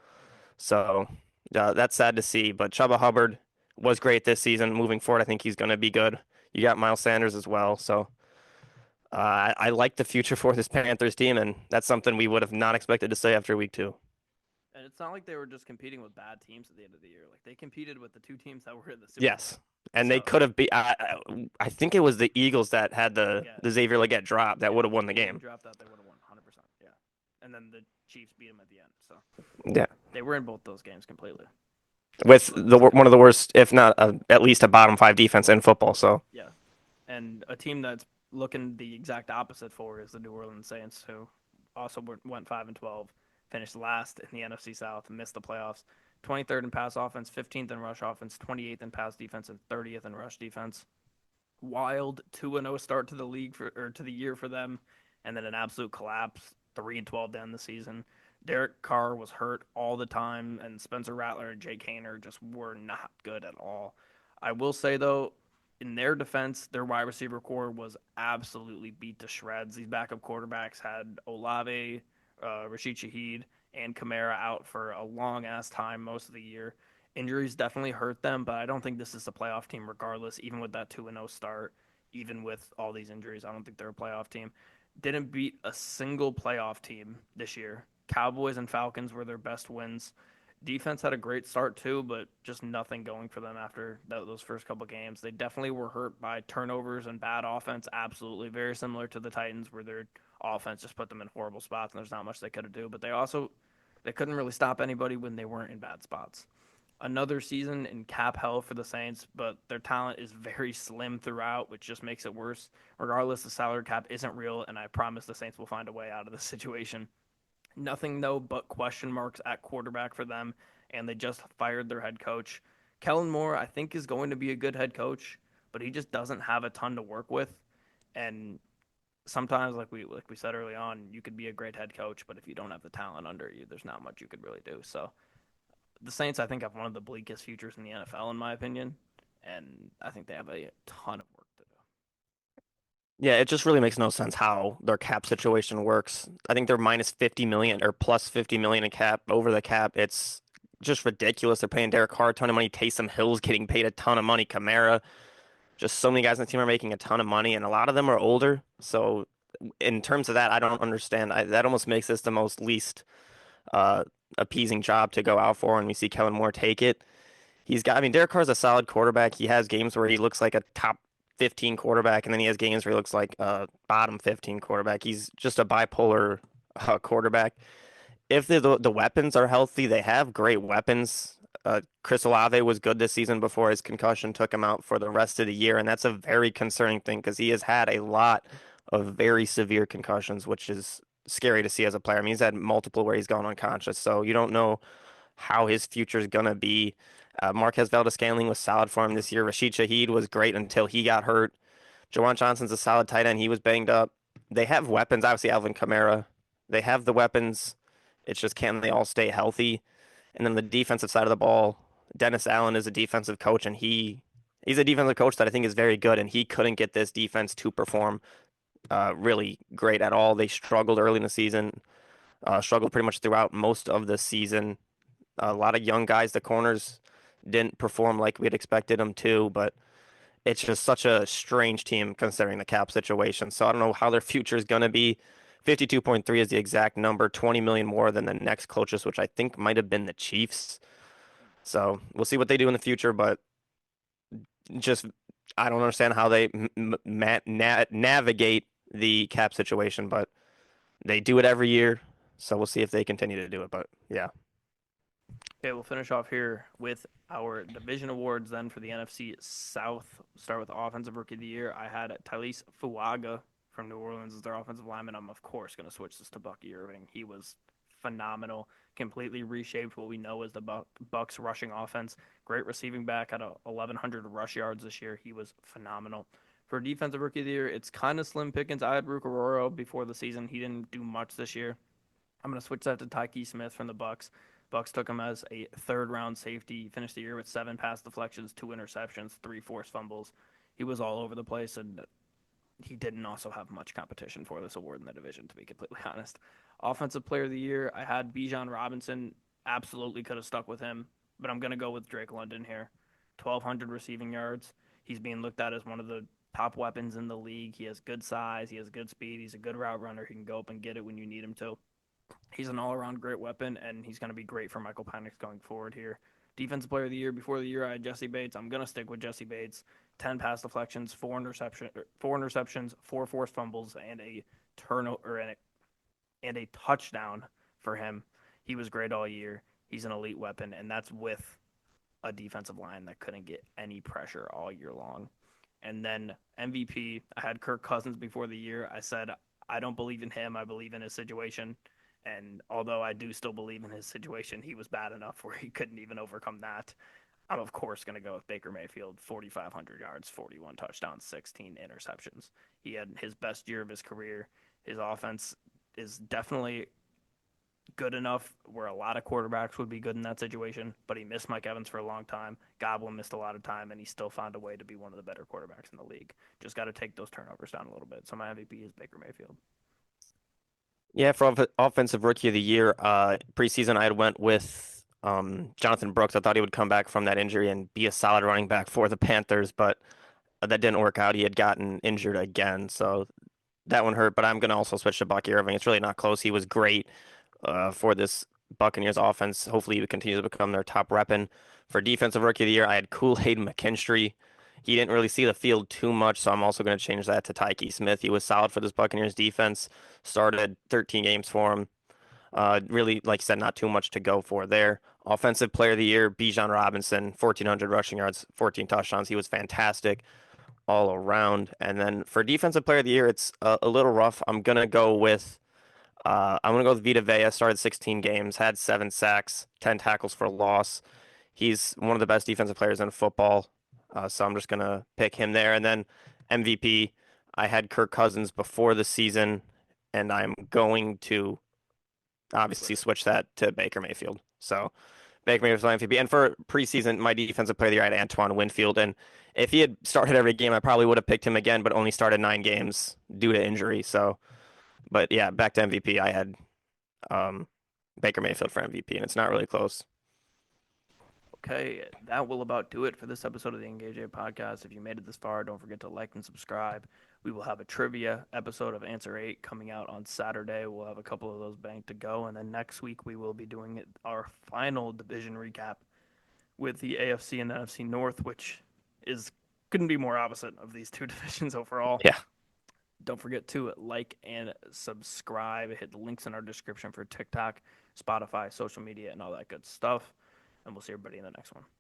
So that's sad to see. But Chuba Hubbard was great this season. Moving forward, I think he's going to be good. You got Miles Sanders as well. So I like the future for this Panthers team, and that's something we would have not expected to say after week two. And it's not like they were just competing with bad teams at the end of the year. Like they competed with the two teams that were in the Super Bowl. Yes. And they So could have beat. I think it was the Eagles that had the Leggett, the Xavier Leggett drop that yeah, would have won the if they game. dropped that, they would have won 100%. Yeah, and then the Chiefs beat them at the end. So Yeah, they were in both those games completely. with But the one of the worst, if not at least a bottom five defense in football. So yeah, and a team that's looking the exact opposite for is the New Orleans Saints, who also went 5-12, finished last in the NFC South, missed the playoffs. 23rd in pass offense, 15th in rush offense, 28th in pass defense, and 30th in rush defense. Wild 2-0 start to the league or to the year for them, and then an absolute collapse, 3-12 to end the season. Derek Carr was hurt all the time, and Spencer Rattler and Jake Haener just were not good at all. I will say though, in their defense, their wide receiver core was absolutely beat to shreds. These backup quarterbacks had Olave, Rashid Shaheed, and Kamara out for a long ass time most of the year. Injuries definitely hurt them, but I don't think this is a playoff team regardless, even with that 2-0 start, even with all these injuries. I don't think they're a playoff team. Didn't beat a single playoff team this year. Cowboys and Falcons were their best wins. Defense had a great start too, but just nothing going for them after those first couple games. They definitely were hurt by turnovers and bad offense. Absolutely, very similar to the Titans, where their offense just put them in horrible spots, and there's not much they could do. But they couldn't really stop anybody when they weren't in bad spots. Another season in cap hell for the Saints, but their talent is very slim throughout, which just makes it worse. Regardless, the salary cap isn't real, and I promise the Saints will find a way out of this situation. Nothing, though, but question marks at quarterback for them, and they just fired their head coach. Kellen Moore, I think, is going to be a good head coach, but he just doesn't have a ton to work with. And sometimes, like we said early on, you could be a great head coach, but if you don't have the talent under you, there's not much you could really do. So the Saints, I think, have one of the bleakest futures in the NFL, in my opinion, and I think they have a ton of work to do. yeah, it just really makes no sense how their cap situation works. I think they're minus 50 million or plus 50 million in cap over the cap. It's just ridiculous. They're paying Derek Carr a ton of money. Taysom Hill's getting paid a ton of money. Kamara, just so many guys on the team are making a ton of money, and a lot of them are older. So in terms of that, I don't understand. That almost makes this the most least uh, appeasing job to go out for, and we see Kellen Moore take it. I mean, Derek Carr's a solid quarterback. He has games where he looks like a top 15 quarterback, and then he has games where he looks like a bottom 15 quarterback. He's just a bipolar quarterback. If the weapons are healthy, they have great weapons. Chris Olave was good this season before his concussion took him out for the rest of the year, and that's a very concerning thing because he has had a lot of very severe concussions, which is scary to see as a player. I mean, he's had multiple where he's gone unconscious, so you don't know how his future is gonna be. Marquez Valdes-Scantling was solid for him this year. Rashid Shaheed was great until he got hurt. Jawan Johnson's a solid tight end. He was banged up. They have weapons, obviously Alvin Kamara. They have the weapons. It's just can they all stay healthy? And then the defensive side of the ball, Dennis Allen is a defensive coach, and he's a defensive coach that I think is very good, and he couldn't get this defense to perform really great at all. They struggled early in the season, struggled pretty much throughout most of the season. A lot of young guys, the corners didn't perform like we had expected them to, but it's just such a strange team considering the cap situation. So I don't know how their future is going to be. 52.3 is the exact number, 20 million more than the next closest, which I think might have been the Chiefs. So we'll see what they do in the future, but just I don't understand how they navigate the cap situation, but they do it every year. So we'll see if they continue to do it. But yeah, Okay, we'll finish off here with our division awards then for the NFC South. Start with Offensive Rookie of the Year. I had Talise Fuaga from New Orleans as their offensive lineman. I'm, of course, going to switch this to Bucky Irving. He was phenomenal, completely reshaped what we know as the Bucks rushing offense. Great receiving back, had 1,100 rush yards this year. He was phenomenal. For Defensive Rookie of the Year, it's kind of slim pickings. I had Rukaroro before the season. He didn't do much this year. I'm going to switch that to Tyke Smith from the Bucks. Bucks took him as a third-round safety. He finished the year with 7 pass deflections, 2 interceptions, 3 forced fumbles. He was all over the place, and he didn't also have much competition for this award in the division, to be completely honest. Offensive Player of the Year, I had Bijan Robinson. Absolutely could have stuck with him, but I'm going to go with Drake London here. 1,200 receiving yards. He's being looked at as one of the top weapons in the league. He has good size. He has good speed. He's a good route runner. He can go up and get it when you need him to. He's an all-around great weapon, and he's going to be great for Michael Penix going forward here. Defensive Player of the Year. Before the year, I had Jesse Bates. I'm going to stick with Jesse Bates. 10 pass deflections, 4 interceptions, 4 forced fumbles, and a turnover and a touchdown for him. He was great all year. He's an elite weapon, and that's with a defensive line that couldn't get any pressure all year long. And then MVP, I had Kirk Cousins before the year. I said, I don't believe in him. I believe in his situation. And although I do still believe in his situation, he was bad enough where he couldn't even overcome that. I'm, of course, going to go with Baker Mayfield, 4,500 yards, 41 touchdowns, 16 interceptions. He had his best year of his career. His offense is definitely good enough where a lot of quarterbacks would be good in that situation, but he missed Mike Evans for a long time. Godwin missed a lot of time, and he still found a way to be one of the better quarterbacks in the league. Just got to take those turnovers down a little bit. So my MVP is Baker Mayfield. yeah. For offensive rookie of the year, preseason I went with Jonathan Brooks. I thought he would come back from that injury and be a solid running back for the Panthers, but that didn't work out. He had gotten injured again, so that one hurt. But I'm gonna also switch to Bucky Irving. It's really not close. He was great for this Buccaneers offense. Hopefully, he would continue to become their top weapon. For defensive rookie of the year, I had Kool-Aid McKinstry. He didn't really see the field too much, so I'm also going to change that to Tyke Smith. He was solid for this Buccaneers defense. Started 13 games for him. Really, like I said, not too much to go for there. Offensive player of the year, Bijan Robinson, 1,400 rushing yards, 14 touchdowns. He was fantastic all around. And then for defensive player of the year, it's a little rough. I'm gonna go with Vita Vea. Started 16 games, had 7 sacks, 10 tackles for loss. He's one of the best defensive players in football, so I'm just gonna pick him there. And then MVP, I had Kirk Cousins before the season, and I'm going to obviously switch that to Baker Mayfield. So Baker Mayfield's my MVP. And for preseason, my defensive player of the year, I had Antoine Winfield. And if he had started every game, I probably would have picked him again, but only started 9 games due to injury. So, but yeah, back to MVP, I had um, Baker Mayfield for MVP, and it's not really close. Okay, that will about do it for this episode of the Engage A podcast. If you made it this far, don't forget to like and subscribe. We will have a trivia episode of Answer 8 coming out on Saturday. We'll have a couple of those banked to go. And then next week, we will be doing our final division recap with the AFC and NFC North, which is couldn't be more opposite of these two divisions overall. Yeah. Don't forget to like and subscribe. Hit the links in our description for TikTok, Spotify, social media, and all that good stuff. and we'll see everybody in the next one.